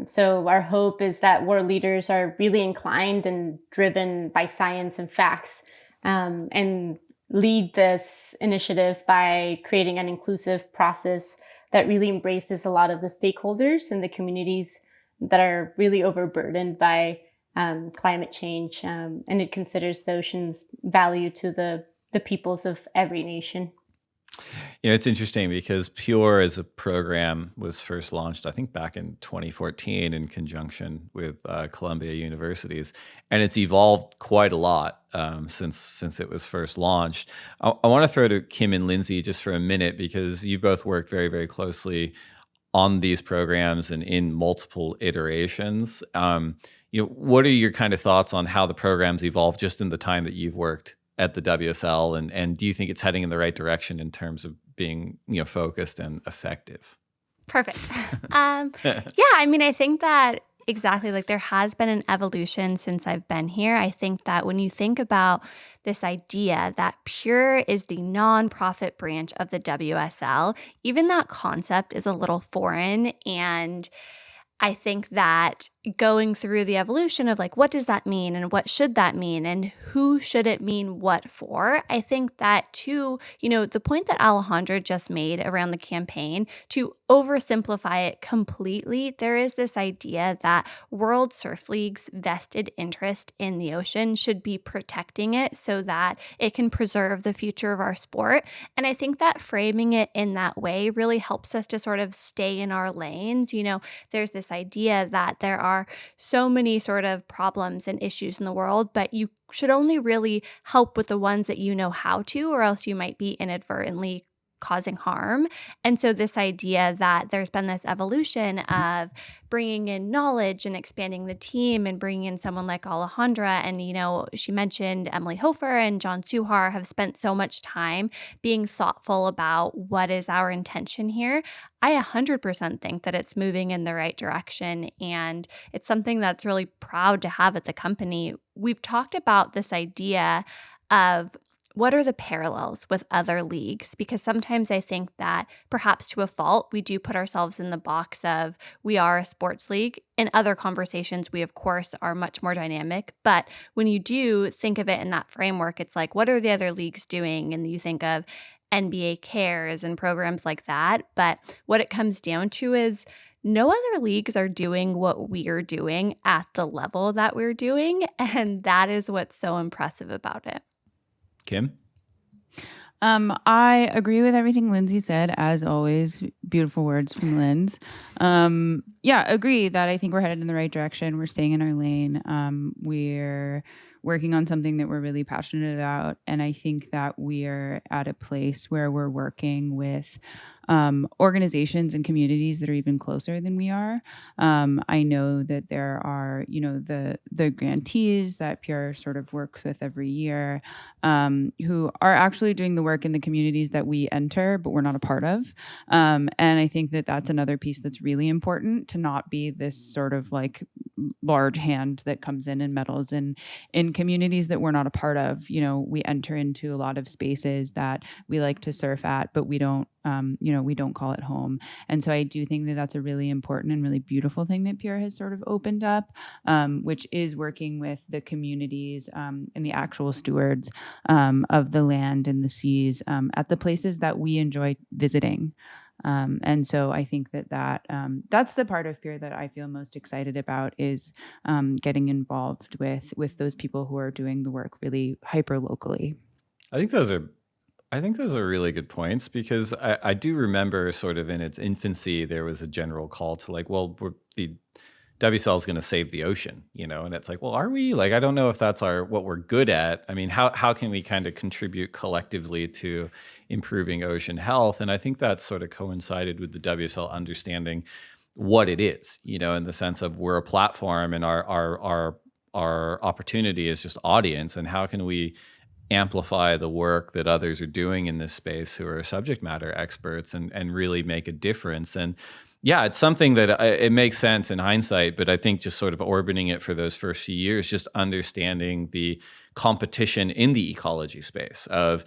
S10: So our hope is that world leaders are really inclined and driven by science and facts, and lead this initiative by creating an inclusive process that really embraces a lot of the stakeholders and the communities that are really overburdened by climate change, and it considers the ocean's value to the peoples of every nation.
S9: You know, it's interesting because PURE as a program was first launched, I think, back in 2014 in conjunction with Columbia universities, and it's evolved quite a lot since it was first launched. I want to throw to Kim and Lindsay just for a minute because you both worked very, very closely on these programs and in multiple iterations. You know, what are your kind of thoughts on how the programs evolved just in the time that you've worked at the WSL, and do you think it's heading in the right direction in terms of being, you know, focused and effective?
S13: Perfect. Yeah, I mean, I think that exactly, like, there has been an evolution since I've been here. I think that when you think about this idea that PURE is the nonprofit branch of the WSL, even that concept is a little foreign, and I think that going through the evolution of like, what does that mean and what should that mean and who should it mean what for? I think that too, the point that Alejandra just made around the campaign, to oversimplify it completely, there is this idea that World Surf League's vested interest in the ocean should be protecting it so that it can preserve the future of our sport. And I think that framing it in that way really helps us to sort of stay in our lanes. There's this idea that there are so many sort of problems and issues in the world, but you should only really help with the ones that you know how to, or else you might be inadvertently causing harm. And so this idea that there's been this evolution of bringing in knowledge and expanding the team and bringing in someone like Alejandra, and she mentioned Emily Hofer and John Suhar have spent so much time being thoughtful about what is our intention here. I 100% think that it's moving in the right direction, and it's something that's really proud to have at the company. We've talked about this idea of what are the parallels with other leagues? Because sometimes I think that perhaps to a fault, we do put ourselves in the box of we are a sports league. In other conversations, we of course are much more dynamic. But when you do think of it in that framework, it's like, what are the other leagues doing? And you think of NBA Cares and programs like that. But what it comes down to is no other leagues are doing what we're doing at the level that we're doing. And that is what's so impressive about it.
S9: Kim?
S1: I agree with everything Lindsay said, as always. Beautiful words from Linz. Agree that I think we're headed in the right direction. We're staying in our lane. We're working on something that we're really passionate about. And I think that we're at a place where we're working with organizations and communities that are even closer than we are. I know that there are, the grantees that PURE sort of works with every year, who are actually doing the work in the communities that we enter, but we're not a part of. And I think that that's another piece that's really important, to not be this sort of like large hand that comes in and meddles in communities that we're not a part of. We enter into a lot of spaces that we like to surf at, but we don't we don't call it home. And so I do think that that's a really important and really beautiful thing that PURE has sort of opened up, which is working with the communities and the actual stewards of the land and the seas at the places that we enjoy visiting. And so I think that's the part of PURE that I feel most excited about, is getting involved with those people who are doing the work really hyper locally.
S9: I think those are really good points, because I do remember sort of in its infancy, there was a general call to like, well, the WSL is going to save the ocean, and it's like, well, are we? Like, I don't know if that's what we're good at. I mean, how can we kind of contribute collectively to improving ocean health? And I think that sort of coincided with the WSL understanding what it is, in the sense of we're a platform, and our opportunity is just audience, and how can we amplify the work that others are doing in this space who are subject matter experts and really make a difference. And yeah, it's something that it makes sense in hindsight, but I think just sort of orbiting it for those first few years, just understanding the competition in the ecology space of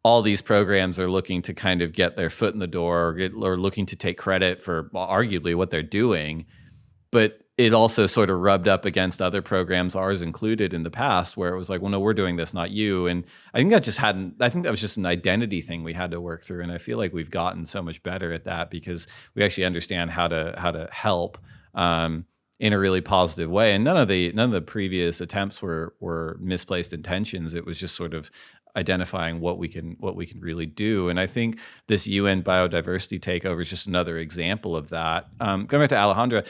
S9: all these programs are looking to kind of get their foot in the door, or looking to take credit for arguably what they're doing. But it also sort of rubbed up against other programs, ours included, in the past, where it was like, well, no, we're doing this, not you. And I think that was just an identity thing we had to work through. And I feel like we've gotten so much better at that, because we actually understand how to help in a really positive way. And none of the previous attempts were misplaced intentions. It was just sort of identifying what we can really do. And I think this UN Biodiversity Takeover is just another example of that. Going back to Alejandra,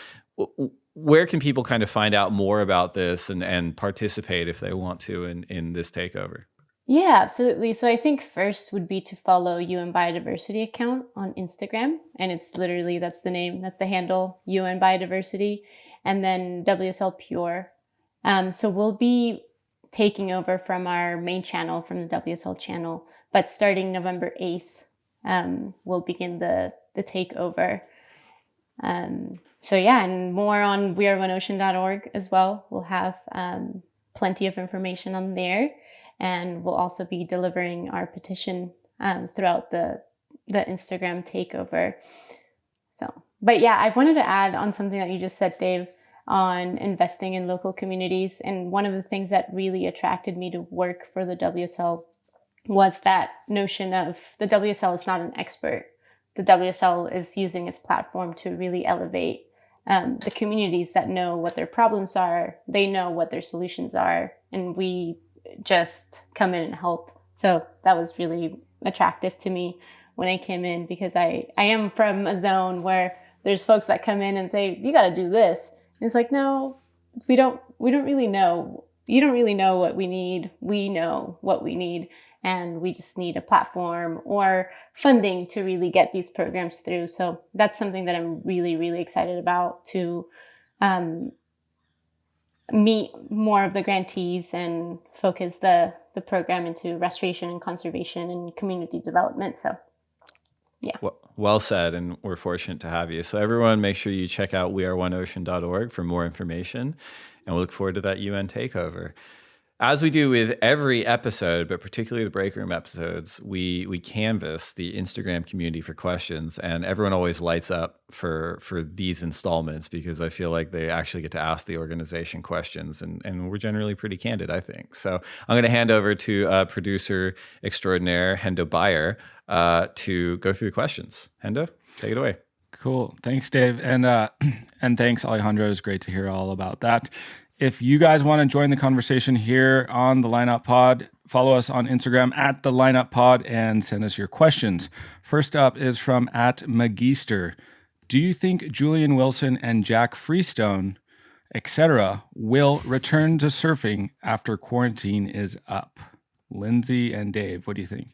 S9: where can people kind of find out more about this and participate if they want to in this takeover?
S10: Yeah, absolutely. So I think first would be to follow UN Biodiversity account on Instagram. And it's literally, that's the name, that's the handle, UN Biodiversity, and then WSL PURE. So we'll be taking over from our main channel, from the WSL channel, but starting November 8th, we'll begin the takeover. So yeah, and more on weareoneocean.org as well. We'll have plenty of information on there, and we'll also be delivering our petition throughout the Instagram takeover. So But yeah, I wanted to add on something that you just said, Dave, on investing in local communities. And one of the things that really attracted me to work for the WSL was that notion of the WSL is not an expert. The WSL is using its platform to really elevate the communities that know what their problems are. They know what their solutions are, and we just come in and help. So that was really attractive to me when I came in, because I am from a zone where there's folks that come in and say, you got to do this. And it's like, no, we don't really know. You don't really know what we need. We know what we need. And we just need a platform or funding to really get these programs through. So that's something that I'm really, really excited about, to meet more of the grantees and focus the program into restoration and conservation and community development. So yeah.
S9: Well said, and we're fortunate to have you. So everyone, make sure you check out weareoneocean.org for more information, and we'll look forward to that UN takeover. As we do with every episode, but particularly the break room episodes, we canvass the Instagram community for questions, and everyone always lights up for these installments, because I feel like they actually get to ask the organization questions, and we're generally pretty candid, I think. So I'm going to hand over to producer extraordinaire Hendo Bayer to go through the questions. Hendo, take it away.
S12: Cool. Thanks, Dave. And thanks, Alejandro. It's great to hear all about that. If you guys want to join the conversation here on the Lineup Pod, follow us on Instagram at the Lineup Pod and send us your questions. First up is from @Magister. Do you think Julian Wilson and Jack Freestone, etc., will return to surfing after quarantine is up? Lindsay and Dave, what do you think?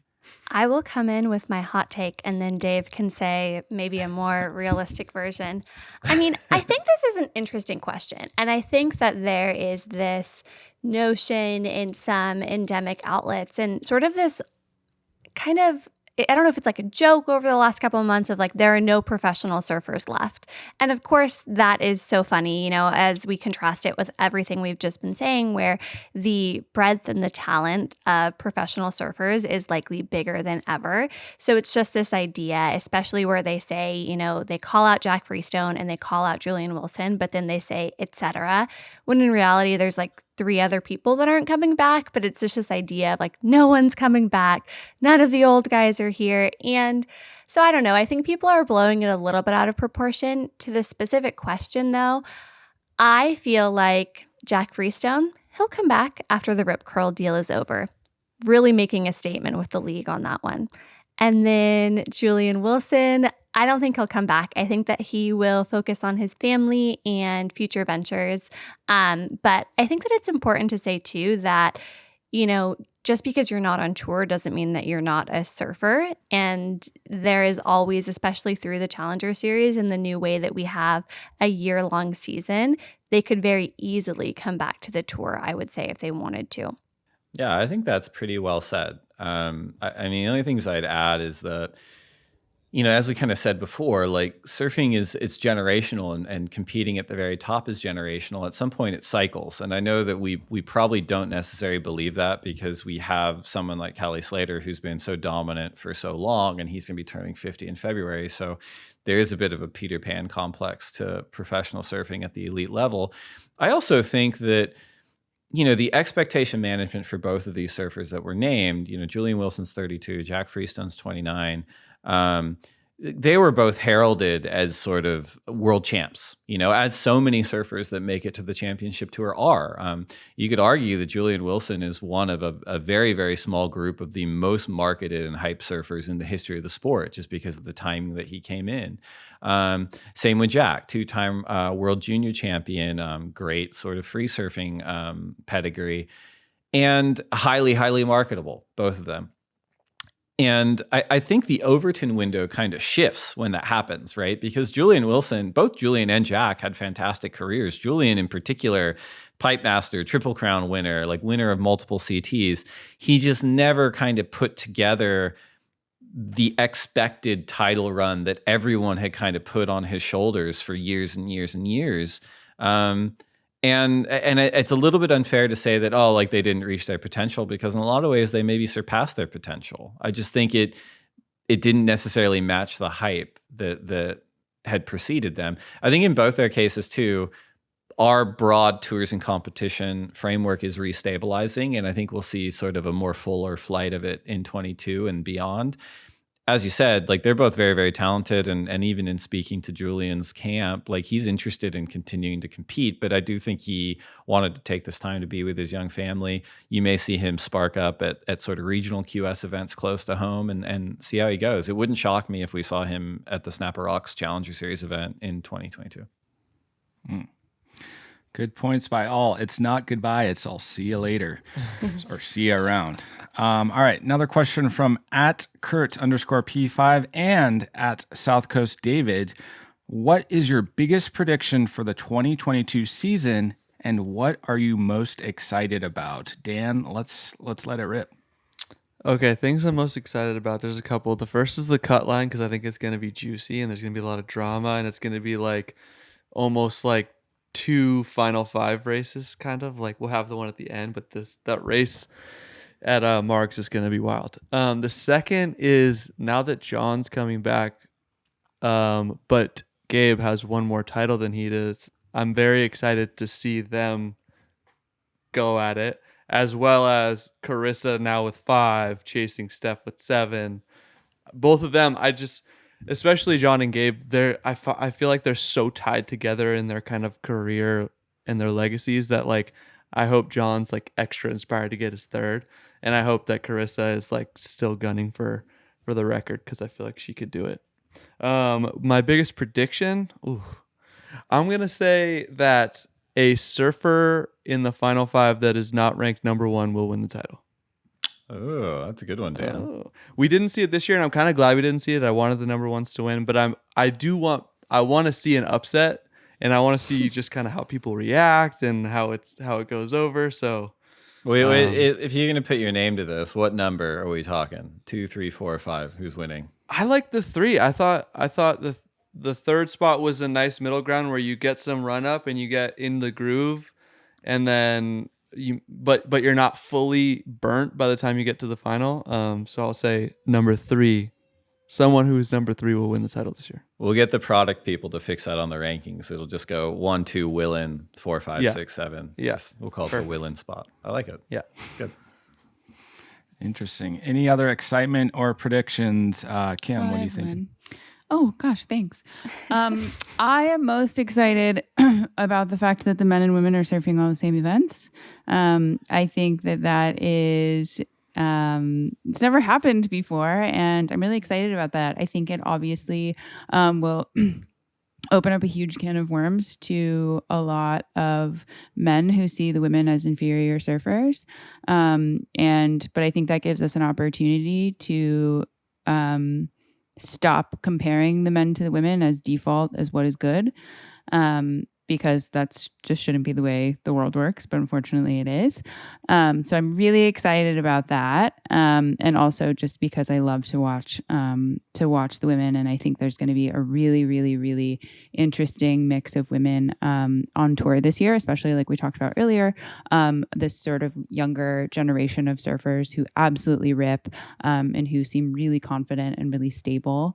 S13: I will come in with my hot take, and then Dave can say maybe a more realistic version. I mean, I think this is an interesting question. And I think that there is this notion in some endemic outlets and sort of this kind of, I don't know if it's like a joke over the last couple of months of like, there are no professional surfers left. And of course, that is so funny, you know, as we contrast it with everything we've just been saying, where the breadth and the talent of professional surfers is likely bigger than ever. So it's just this idea, especially where they say, you know, they call out Jack Freestone and they call out Julian Wilson, but then they say, etc., when in reality, there's like 3 other people that aren't coming back, but it's just this idea of like, no one's coming back. None of the old guys are here. And so I don't know. I think people are blowing it a little bit out of proportion. To the specific question though, I feel like Jack Freestone, he'll come back after the Rip Curl deal is over, really making a statement with the league on that one. And then Julian Wilson, I don't think he'll come back. I think that he will focus on his family and future ventures. But I think that it's important to say too that, you know, just because you're not on tour doesn't mean that you're not a surfer. And there is always, especially through the Challenger Series and the new way that we have a year-long season, they could very easily come back to the tour, I would say, if they wanted to.
S9: Yeah, I think that's pretty well said. I mean, the only things I'd add is that, you know, as we kind of said before, like surfing it's generational, and competing at the very top is generational. At some point it cycles. And I know that we probably don't necessarily believe that, because we have someone like Callie Slater who's been so dominant for so long, and he's going to be turning 50 in February. So there is a bit of a Peter Pan complex to professional surfing at the elite level. I also think that, you know, the expectation management for both of these surfers that were named, you know, Julian Wilson's 32, Jack Freestone's 29, they were both heralded as sort of world champs, you know, as so many surfers that make it to the championship tour are. You could argue that Julian Wilson is one of a very, very small group of the most marketed and hyped surfers in the history of the sport, just because of the timing that he came in. Same with Jack, 2-time world junior champion, great sort of free surfing pedigree, and highly, highly marketable, both of them. And I think the Overton window kind of shifts when that happens, right? Because Julian Wilson, both Julian and Jack had fantastic careers. Julian in particular, Pipe Master, Triple Crown winner, like winner of multiple CTs. He just never kind of put together the expected title run that everyone had kind of put on his shoulders for years and years and years. And it's a little bit unfair to say that, oh, like they didn't reach their potential, because in a lot of ways they maybe surpassed their potential. I just think it didn't necessarily match the hype that had preceded them. I think in both their cases too, our broad tours and competition framework is restabilizing, and I think we'll see sort of a more fuller flight of it in 22 and beyond. As you said, like they're both very, very talented, and even in speaking to Julian's camp, like he's interested in continuing to compete, but I do think he wanted to take this time to be with his young family. You may see him spark up at sort of regional QS events close to home and see how he goes. It wouldn't shock me if we saw him at the Snapper Rocks Challenger Series event in 2022.
S12: Good points by all. It's not goodbye. It's I'll see you later or see you around. All right. Another question from @Kurt_P5 and @South Coast David. What is your biggest prediction for the 2022 season, and what are you most excited about? Dan, let's let it rip.
S11: Okay, things I'm most excited about. There's a couple. The first is the cut line, because I think it's going to be juicy and there's going to be a lot of drama, and it's going to be like almost like 2 Final 5 races, kind of like we'll have the one at the end, but that race at Marks is going to be wild. The second is now that John's coming back, but Gabe has one more title than he does. I'm very excited to see them go at it, as well as Carissa now with 5, chasing Steph with 7. Both of them, especially John and Gabe, I feel like they're so tied together in their kind of career and their legacies that like I hope John's like extra inspired to get his 3rd, and I hope that Carissa is like still gunning for the record, because I feel like she could do it. My biggest prediction, I'm gonna say that a surfer in the Final 5 that is not ranked number 1 will win the title.
S9: Oh, that's a good one, Dan.
S11: We didn't see it this year, and I'm kind of glad we didn't see it. I wanted the number 1s to win, but I want to see an upset, and I want to see just kind of how people react and how it goes over. So,
S9: wait, if you're gonna put your name to this, what number are we talking? 2, 3, 4, 5? Who's winning?
S11: I like the 3. I thought the 3rd spot was a nice middle ground where you get some run up and you get in the groove, and then but you're not fully burnt by the time you get to the final. So I'll say number 3. Someone who is number 3 will win the title this year.
S9: We'll get the product people to fix that on the rankings. It'll just go 1, 2, Willin, 4, 5, 6, 7.
S11: Yes,
S9: we'll call it the Willin spot. I like it.
S11: Yeah,
S9: it's good.
S12: Interesting. Any other excitement or predictions? Kim, what do you think?
S1: Oh, gosh, thanks. I am most excited about the fact that the men and women are surfing all the same events. I think that is, it's never happened before, and I'm really excited about that. I think it obviously will open up a huge can of worms to a lot of men who see the women as inferior surfers. But I think that gives us an opportunity to stop comparing the men to the women as default as what is good, because that's just shouldn't be the way the world works, but unfortunately it is. So I'm really excited about that, and also just because I love to watch the women, and I think there's going to be a really, really, really interesting mix of women on tour this year, especially like we talked about earlier. This sort of younger generation of surfers who absolutely rip, and who seem really confident and really stable,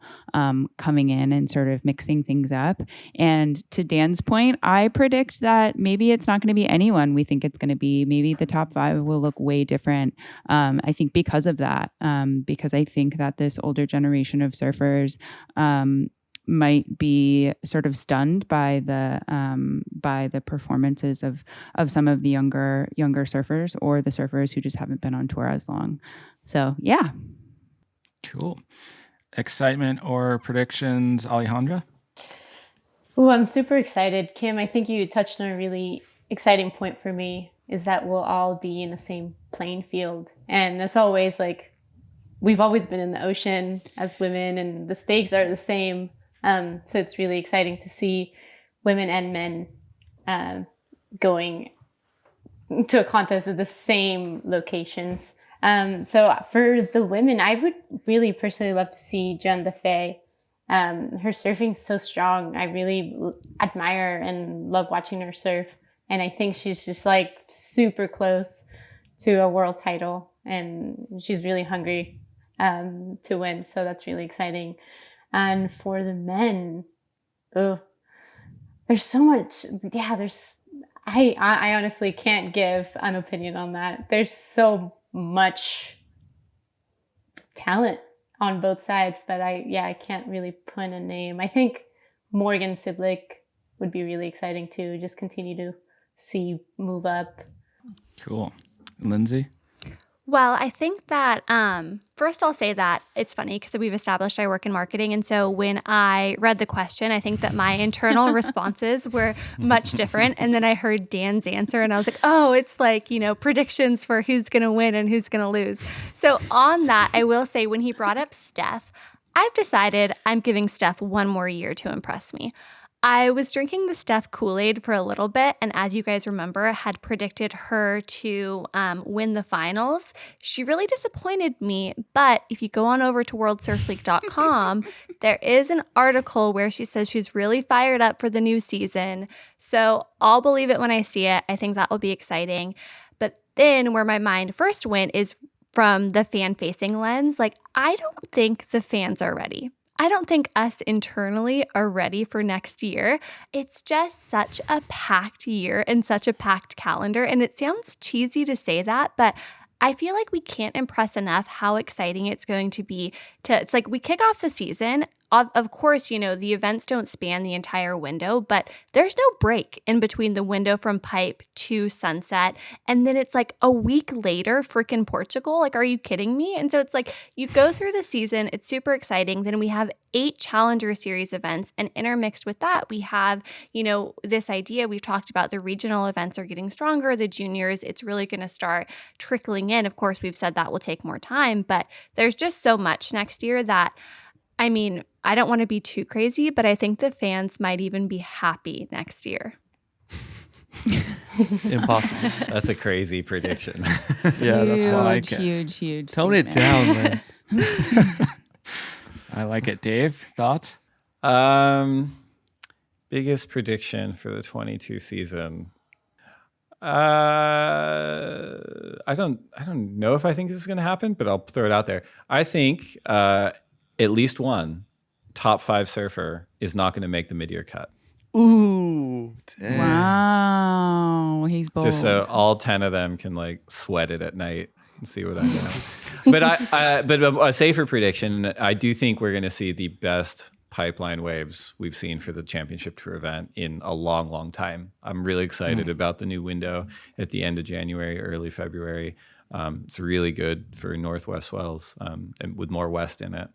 S1: coming in and sort of mixing things up. And to Dan's point, I predict that maybe it's not going to be anyone we think it's going to be. Maybe the top 5 will look way different. I think because of that, because I think that this older generation of surfers might be sort of stunned by the performances of some of the younger surfers, or the surfers who just haven't been on tour as long. So yeah.
S12: Cool. Excitement or predictions, Alejandra?
S10: Oh, I'm super excited. Kim, I think you touched on a really exciting point for me, is that we'll all be in the same playing field. And as always, like, we've always been in the ocean as women, and the stakes are the same. So it's really exciting to see women and men going to a contest at the same locations. So for the women, I would really personally love to see Jen DeFay. Her surfing's so strong. I really admire and love watching her surf. And I think she's just like super close to a world title, and she's really hungry to win. So that's really exciting. And for the men, Oh, there's so much. Yeah, I honestly can't give an opinion on that. There's so much talent on both sides, but I can't really put a name. I think Morgan Siblick would be really exciting too. Just continue to see move up.
S12: Cool. Lindsay?
S13: Well, I think that first I'll say that it's funny because we've established I work in marketing. And so when I read the question, I think that my internal responses were much different. And then I heard Dan's answer and I was like, oh, it's like, predictions for who's going to win and who's going to lose. So on that, I will say when he brought up Steph, I've decided I'm giving Steph one more year to impress me. I was drinking the Steph Kool-Aid for a little bit, and as you guys remember, had predicted her to win the finals. She really disappointed me, but if you go on over to worldsurfleague.com, there is an article where she says she's really fired up for the new season. So I'll believe it when I see it. I think that will be exciting. But then where my mind first went is from the fan-facing lens. Like, I don't think the fans are ready. I don't think us internally are ready for next year. It's just such a packed year and such a packed calendar. And it sounds cheesy to say that, but I feel like we can't impress enough how exciting it's going to be it's like we kick off the season. Of course, the events don't span the entire window, but there's no break in between the window from pipe to sunset. And then it's like a week later, freaking Portugal. Like, are you kidding me? And so it's like you go through the season. It's super exciting. Then we have 8 Challenger Series events, and intermixed with that, we have, this idea we've talked about. The regional events are getting stronger. The juniors, it's really going to start trickling in. Of course, we've said that will take more time, but there's just so much next year that, I don't want to be too crazy, but I think the fans might even be happy next year.
S11: Impossible.
S9: That's a crazy prediction.
S11: Yeah, that's why I like it.
S1: Huge.
S11: Tone it down, Lance.
S12: I like it. Dave, thoughts?
S9: Biggest prediction for the 22 season. I don't know if I think this is going to happen, but I'll throw it out there. I think at least one top 5 surfer is not going to make the mid-year cut.
S11: Ooh, dang.
S1: Wow, he's bold.
S9: Just so all 10 of them can sweat it at night and see what I know. But a safer prediction, I do think we're going to see the best pipeline waves we've seen for the championship tour event in a long, long time. I'm really excited about the new window at the end of January, early February. It's really good for Northwest swells and with more west in it.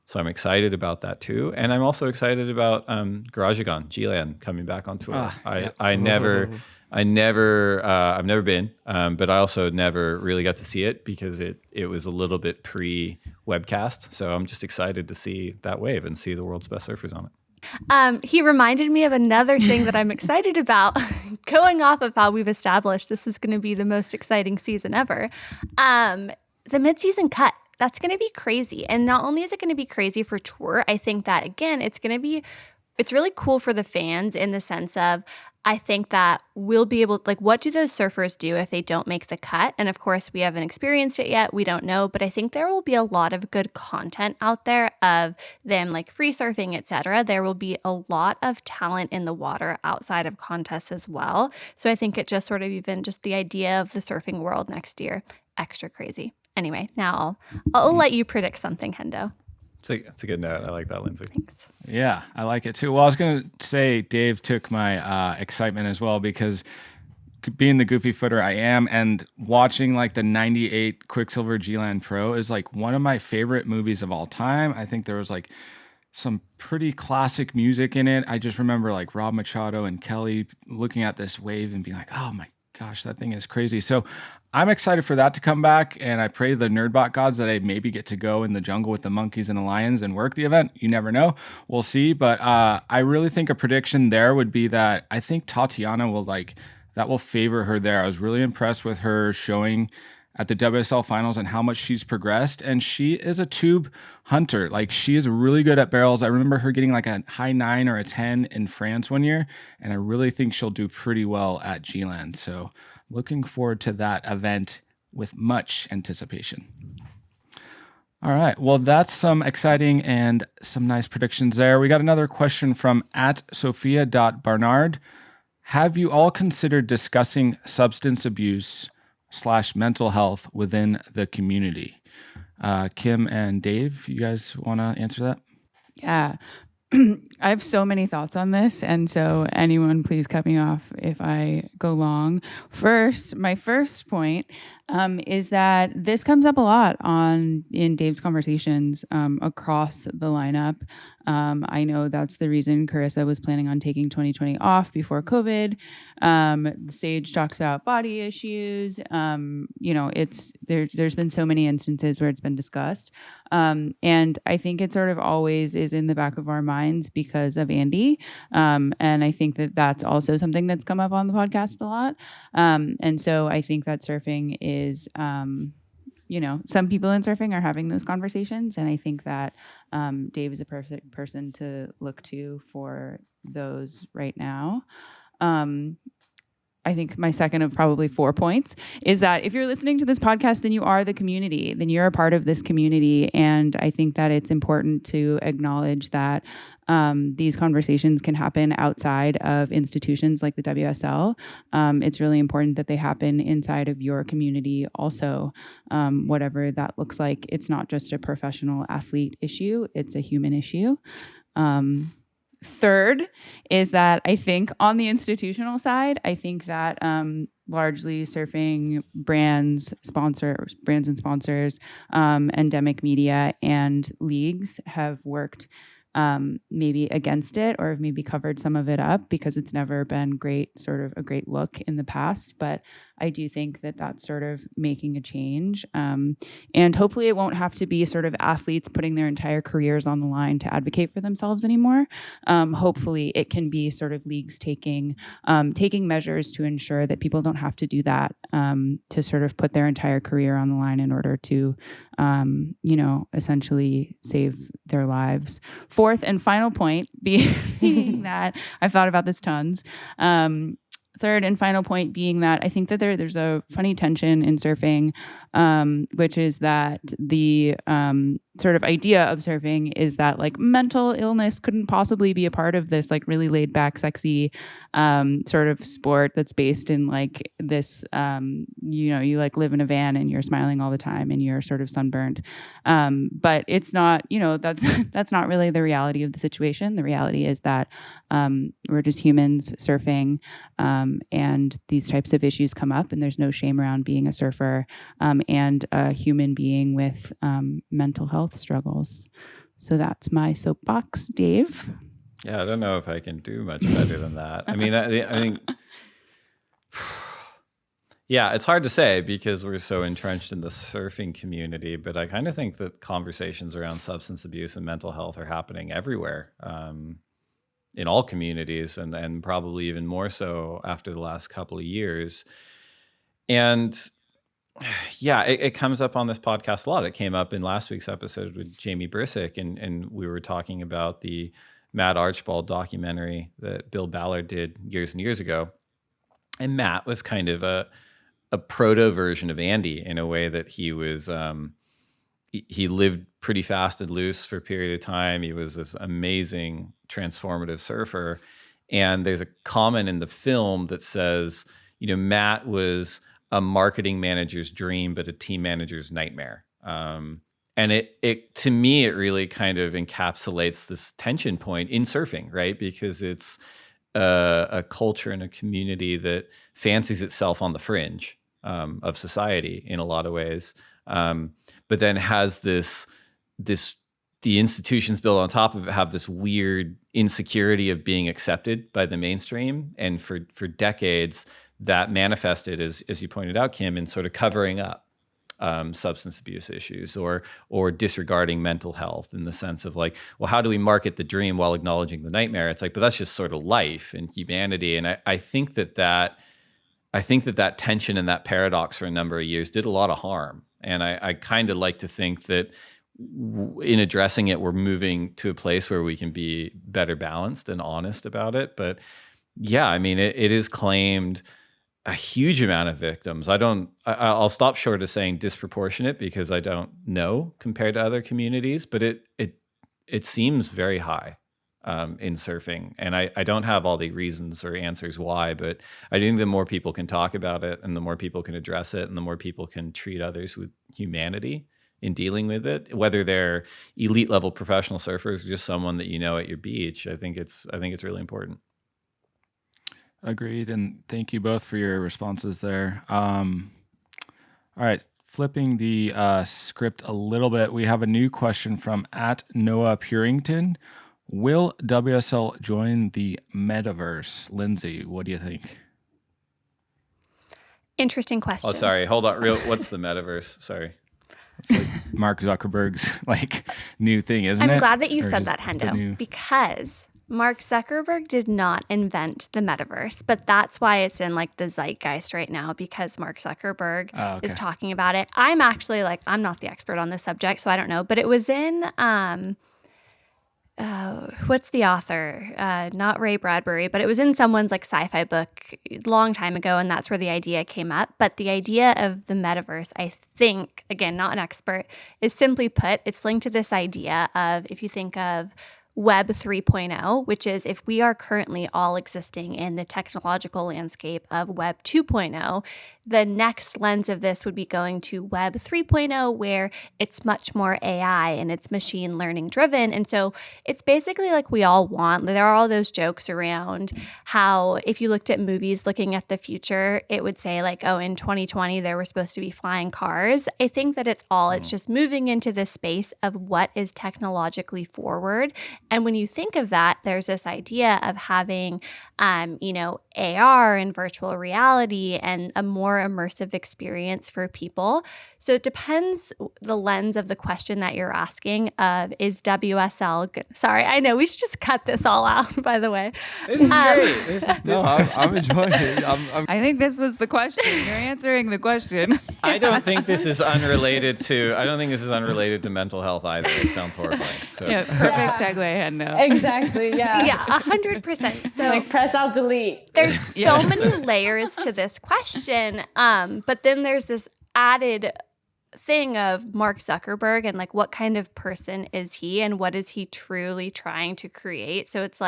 S9: So I'm excited about that too. And I'm also excited about Garajagon, G-Land coming back on tour. I've never been, but I also never really got to see it because it was a little bit pre-webcast. So I'm just excited to see that wave and see the world's best surfers on it.
S13: He reminded me of another thing that I'm excited about, going off of how we've established this is going to be the most exciting season ever. The MidSeason Cut. That's going to be crazy. And not only is it going to be crazy for tour, I think that, again, it's really cool for the fans in the sense of, I think that we'll be able, what do those surfers do if they don't make the cut? And of course, we haven't experienced it yet. We don't know. But I think there will be a lot of good content out there of them free surfing, etc. There will be a lot of talent in the water outside of contests as well. So I think it just sort of even just the idea of the surfing world next year, extra crazy. Anyway, now I'll let you predict something, Hendo.
S9: It's a good note. I like that, Lindsay.
S13: Thanks.
S12: Yeah, I like it too. Well, I was going to say Dave took my excitement as well because being the goofy footer I am and watching the 98 Quicksilver G-Land Pro is one of my favorite movies of all time. I think there was some pretty classic music in it. I just remember Rob Machado and Kelly looking at this wave and being like, oh my gosh, that thing is crazy. So I'm excited for that to come back, and I pray to the Nerdbot gods that I maybe get to go in the jungle with the monkeys and the lions and work the event. You never know. We'll see. But I really think a prediction there would be that I think Tatiana will that will favor her there. I was really impressed with her showing at the WSL finals and how much she's progressed. And she is a tube hunter. She is really good at barrels. I remember her getting a high 9 or a 10 in France one year. And I really think she'll do pretty well at G-Land. So looking forward to that event with much anticipation. All right. Well, that's some exciting and some nice predictions there. We got another question from @Sophia.Barnard. Have you all considered discussing substance abuse / mental health within the community? Kim and Dave, you guys want to answer that?
S1: Yeah. I have so many thoughts on this, and so anyone please cut me off if I go long. My first point is that this comes up a lot in Dave's conversations across the lineup. I know that's the reason Carissa was planning on taking 2020 off before COVID. Sage talks about body issues. There's been so many instances where it's been discussed. And I think it sort of always is in the back of our minds because of Andy. And I think that that's also something that's come up on the podcast a lot. And so I think that surfing is, some people in surfing are having those conversations. And I think that Dave is a perfect person to look to for those right now. I think my second of probably 4 points is that if you're listening to this podcast, then you are the community, then you're a part of this community. And I think that it's important to acknowledge that these conversations can happen outside of institutions like the WSL. It's really important that they happen inside of your community also, whatever that looks like. It's not just a professional athlete issue, it's a human issue. Third is that I think on the institutional side, I think that largely surfing brands and sponsors, endemic media and leagues have worked maybe against it or have maybe covered some of it up because it's never been a great look in the past. But I do think that that's sort of making a change. And hopefully it won't have to be sort of athletes putting their entire careers on the line to advocate for themselves anymore. Hopefully it can be sort of leagues taking measures to ensure that people don't have to do that, to sort of put their entire career on the line in order to, essentially save their lives. Fourth and final point being that I've thought about this tons. Third and final point being that I think that there's a funny tension in surfing, which is that the sort of idea of surfing is that like mental illness couldn't possibly be a part of this like really laid back, sexy sort of sport that's based in like this, you like live in a van and you're smiling all the time and you're sort of sunburned. But it's not, that's not really the reality of the situation. The reality is that we're just humans surfing, and these types of issues come up, and there's no shame around being a surfer and a human being with mental health struggles. So that's my soapbox, Dave.
S9: Yeah, I don't know if I can do much better than that. I mean, I think, yeah, it's hard to say because we're so entrenched in the surfing community, but I kind of think that conversations around substance abuse and mental health are happening everywhere. In all communities, and probably even more so after the last couple of years. And yeah, it comes up on this podcast a lot. It came up in last week's episode with Jamie Brisick, and we were talking about the Matt Archibald documentary that Bill Ballard did years and years ago. And Matt was kind of a proto version of Andy in a way that he was... He lived pretty fast and loose for a period of time. He was this amazing, transformative surfer. And there's a comment in the film that says, Matt was a marketing manager's dream, but a team manager's nightmare. And it to me, it really kind of encapsulates this tension point in surfing, right? Because it's a culture and a community that fancies itself on the fringe of society in a lot of ways. But then has the institutions built on top of it have this weird insecurity of being accepted by the mainstream. And for decades, that manifested, as you pointed out, Kim, in sort of covering up substance abuse issues or disregarding mental health in the sense of like, well, how do we market the dream while acknowledging the nightmare? It's like, but that's just sort of life and humanity. And I think that tension and that paradox for a number of years did a lot of harm. And I kind of like to think that in addressing it, we're moving to a place where we can be better balanced and honest about it. But yeah, I mean, it is claimed a huge amount of victims. I'll stop short of saying disproportionate because I don't know compared to other communities, but it seems very high in surfing. And I don't have all the reasons or answers why, but I think the more people can talk about it and the more people can address it and the more people can treat others with humanity in dealing with it, whether they're elite level professional surfers or just someone that you know at your beach, I think it's really important.
S12: Agreed. And thank you both for your responses there. All right. Flipping the script a little bit, we have a new question from @NoahPurington. Will WSL join the Metaverse? Lindsay, what do you think?
S13: Interesting question.
S9: Oh, sorry. Hold on. What's the Metaverse? Sorry.
S12: It's like Mark Zuckerberg's new thing, isn't it?
S13: I'm glad that you said that, Hendo, because Mark Zuckerberg did not invent the metaverse, but that's why it's in the zeitgeist right now, because Mark Zuckerberg is talking about it. I'm actually I'm not the expert on this subject, so I don't know, but it was in what's the author? Not Ray Bradbury, but it was in someone's sci-fi book a long time ago, and that's where the idea came up. But the idea of the metaverse, I think, again, not an expert, is simply put, it's linked to this idea of, if you think of Web 3.0, which is if we are currently all existing in the technological landscape of Web 2.0, the next lens of this would be going to Web 3.0, where it's much more AI and it's machine learning driven. And so it's basically we all want, there are all those jokes around how if you looked at movies looking at the future, it would say oh, in 2020, there were supposed to be flying cars. I think that it's just moving into this space of what is technologically forward. And when you think of that, there's this idea of having, AR and virtual reality and a more immersive experience for people. So it depends the lens of the question that you're asking of, is WSL good? Sorry, I know we should just cut this all out, by the way.
S9: This is great.
S11: No, I'm enjoying it.
S1: I think this was the question. You're answering the question.
S9: I don't think this is unrelated to mental health either. It sounds horrifying. So.
S1: Yeah, perfect segue, Hendo.
S10: Exactly. Yeah.
S13: Yeah, 100%. So
S10: press alt delete.
S13: There's so many layers to this question. But then there's this added thing of Mark Zuckerberg and what kind of person is he and what is he truly trying to create? So it's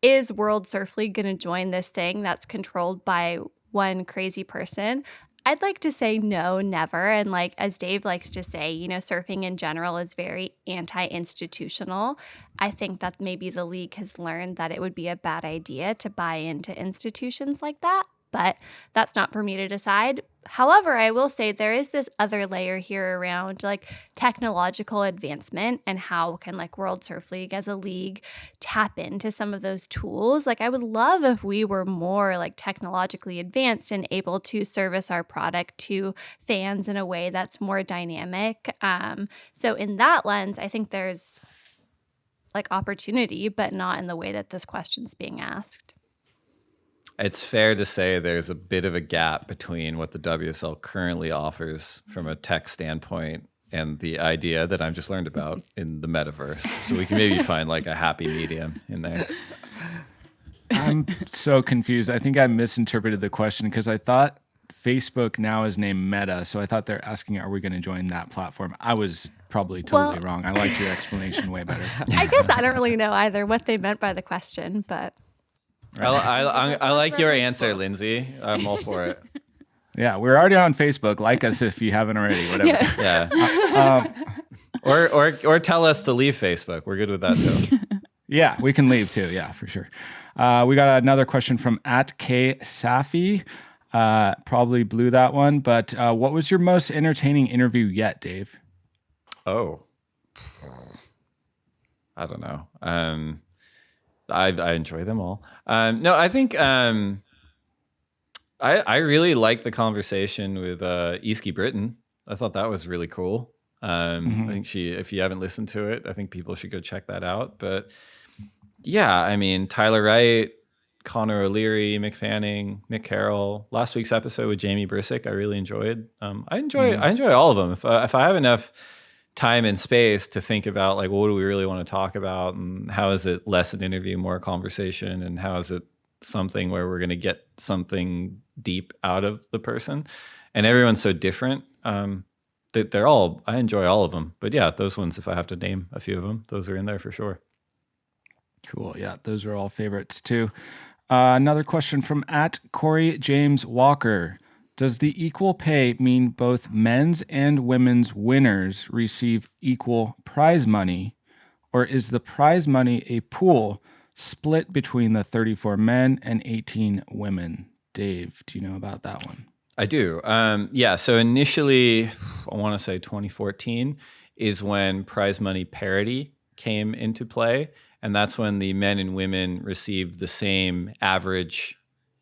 S13: is World Surf League going to join this thing that's controlled by one crazy person? I'd like to say no, never. And as Dave likes to say, surfing in general is very anti-institutional. I think that maybe the league has learned that it would be a bad idea to buy into institutions like that. But that's not for me to decide. However, I will say there is this other layer here around technological advancement and how can World Surf League as a league tap into some of those tools. I would love if we were more technologically advanced and able to service our product to fans in a way that's more dynamic. So in that lens, I think there's opportunity, but not in the way that this question's being asked.
S9: It's fair to say there's a bit of a gap between what the WSL currently offers from a tech standpoint and the idea that I've just learned about in the metaverse. So we can maybe find a happy medium in there.
S12: I'm so confused. I think I misinterpreted the question because I thought Facebook now is named Meta. So I thought they're asking, are we going to join that platform? I was probably totally wrong. I liked your explanation way better.
S13: I guess I don't really know either what they meant by the question, but...
S9: I like your answer, Lindsay. I'm all for it.
S12: Yeah, we're already on Facebook. Like us if you haven't already. Whatever.
S9: Yeah. Or tell us to leave Facebook. We're good with that too.
S12: Yeah, we can leave too. Yeah, for sure. We got another question from @KSafi. Probably blew that one, but what was your most entertaining interview yet, Dave?
S9: Oh, I don't know. I enjoy them all. No, I think I really liked the conversation with Easky Britton. I thought that was really cool. I think if you haven't listened to it, I think people should go check that out. But yeah, I mean, Tyler Wright, Connor O'Leary, Mick Fanning, Nick Carroll. Last week's episode with Jamie Brissick, I really enjoyed. I enjoy all of them. If I have enough time and space to think about what do we really want to talk about and how is it less an interview, more a conversation, and how is it something where we're going to get something deep out of the person. And everyone's so different. They're all, I enjoy all of them. But yeah, those ones, if I have to name a few of them, those are in there for sure.
S12: Cool. Yeah, those are all favorites too. Another question from @Corey James Walker. Does the equal pay mean both men's and women's winners receive equal prize money? Or is the prize money a pool split between the 34 men and 18 women? Dave, do you know about that one?
S9: I do. Yeah. So initially, I want to say 2014 is when prize money parity came into play. And that's when the men and women received the same average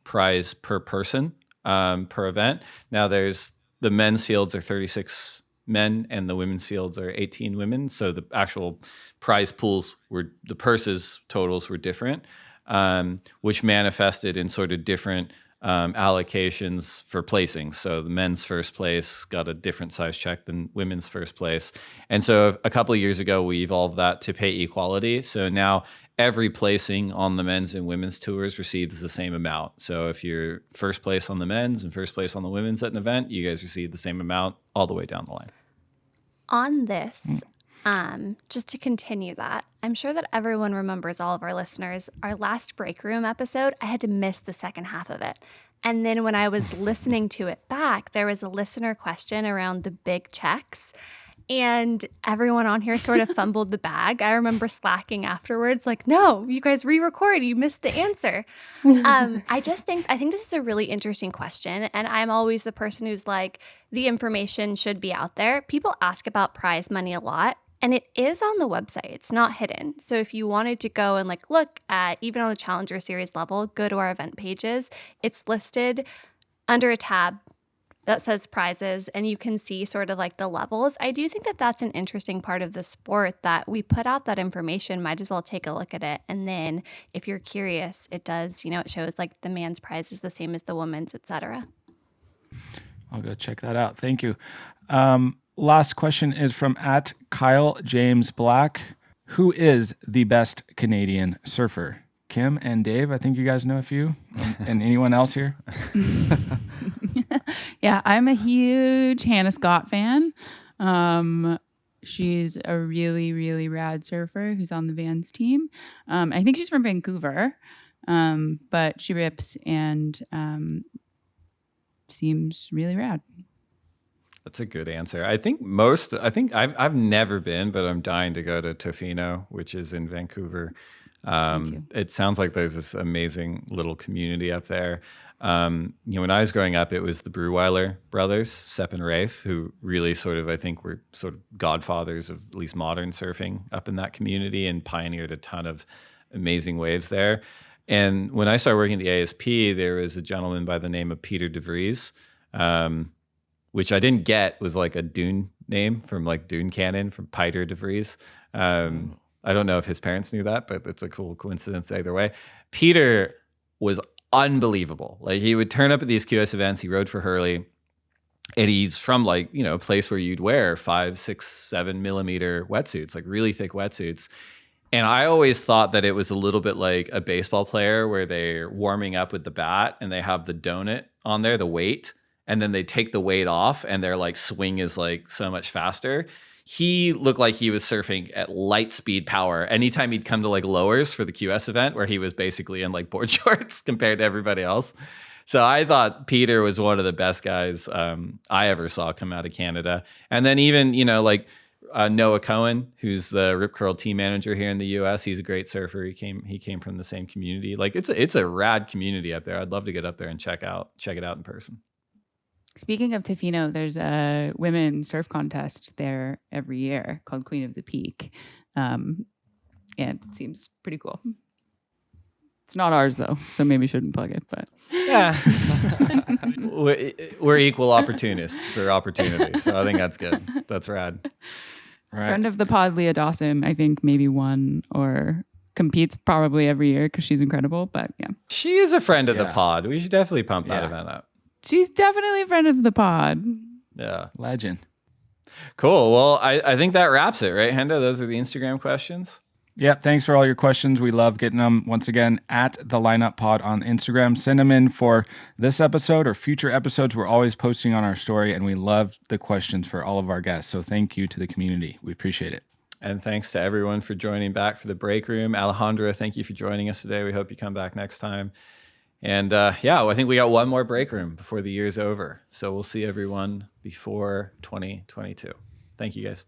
S9: prize per person per event. Now there's the men's fields are 36 men and the women's fields are 18 women. So the actual prize pools were, the purses totals were different, which manifested in sort of different allocations for placing. So the men's first place got a different size check than women's first place. And so a couple of years ago, we evolved that to pay equality. So now every placing on the men's and women's tours receives the same amount. So if you're first place on the men's and first place on the women's at an event, you guys receive the same amount all the way down the line.
S13: On this, just to continue that, I'm sure that everyone remembers, all of our listeners, our last break room episode, I had to miss the second half of it. And then when I was listening to it back, there was a listener question around the big checks. And everyone on here sort of fumbled the bag. I remember slacking afterwards, like, no, you guys re-record, you missed the answer. I think this is a really interesting question. And I'm always the person who's like, the information should be out there. People ask about prize money a lot. And it is on the website. It's not hidden. So if you wanted to go and like look at, even on the Challenger Series level, go to our event pages. It's listed under a tab that says prizes, and you can see sort of like the levels. I do think that that's an interesting part of the sport, that we put out that information, might as well take a look at it. And then if you're curious, it does, it shows like the man's prize is the same as the woman's, etc.
S12: I'll go check that out. Thank you. Last question is from @Kyle James Black. Who is the best Canadian surfer? Kim and Dave, I think you guys know a few. And anyone else here?
S1: Yeah, I'm a huge Hannah Scott fan. She's a really, really rad surfer who's on the Vans team. I think she's from Vancouver, but she rips and seems really rad.
S9: That's a good answer. I think I've never been, but I'm dying to go to Tofino, which is in Vancouver. It sounds like there's this amazing little community up there. When I was growing up, it was the Breweiler brothers, Sepp and Rafe, who really I think were sort of godfathers of at least modern surfing up in that community and pioneered a ton of amazing waves there. And when I started working at the ASP, there was a gentleman by the name of Peter DeVries, which I didn't get was like a Dune name from like Dune Canon from Peter DeVries. I don't know if his parents knew that, but it's a cool coincidence either way. Peter was unbelievable. Like he would turn up at these QS events. He rode for Hurley, and he's from like, a place where you'd wear 5, 6, 7 millimeter wetsuits, like really thick wetsuits. And I always thought that it was a little bit like a baseball player where they're warming up with the bat and they have the donut on there, the weight, and then they take the weight off and their like swing is like so much faster. He looked like he was surfing at light speed power anytime he'd come to like lowers for the QS event, where he was basically in like board shorts compared to everybody else. So I thought Peter was one of the best guys I ever saw come out of Canada. And then even, Noah Cohen, who's the Rip Curl team manager here in the US, he's a great surfer. He came from the same community. Like it's a rad community up there. I'd love to get up there and check it out in person.
S1: Speaking of Tofino, there's a women's surf contest there every year called Queen of the Peak. And it seems pretty cool. It's not ours, though, so maybe shouldn't plug it. But
S9: yeah, we're equal opportunists for opportunity. So I think that's good. That's rad.
S12: Right.
S1: Friend of the pod, Leah Dawson, I think maybe won or competes probably every year because she's incredible. But yeah.
S9: She is a friend of the pod. We should definitely pump that event up.
S1: She's definitely a friend of the pod.
S9: Yeah.
S12: Legend.
S9: Cool. Well, I think that wraps it, right, Hendo? Those are the Instagram questions.
S12: Yeah, thanks for all your questions. We love getting them. Once again, at the Lineup Pod on Instagram. Send them in for this episode or future episodes. We're always posting on our story, and we love the questions for all of our guests. So thank you to the community. We appreciate it.
S9: And thanks to everyone for joining back for the break room. Alejandra, thank you for joining us today. We hope you come back next time. And I think we got one more break room before the year's over. So we'll see everyone before 2022. Thank you, guys.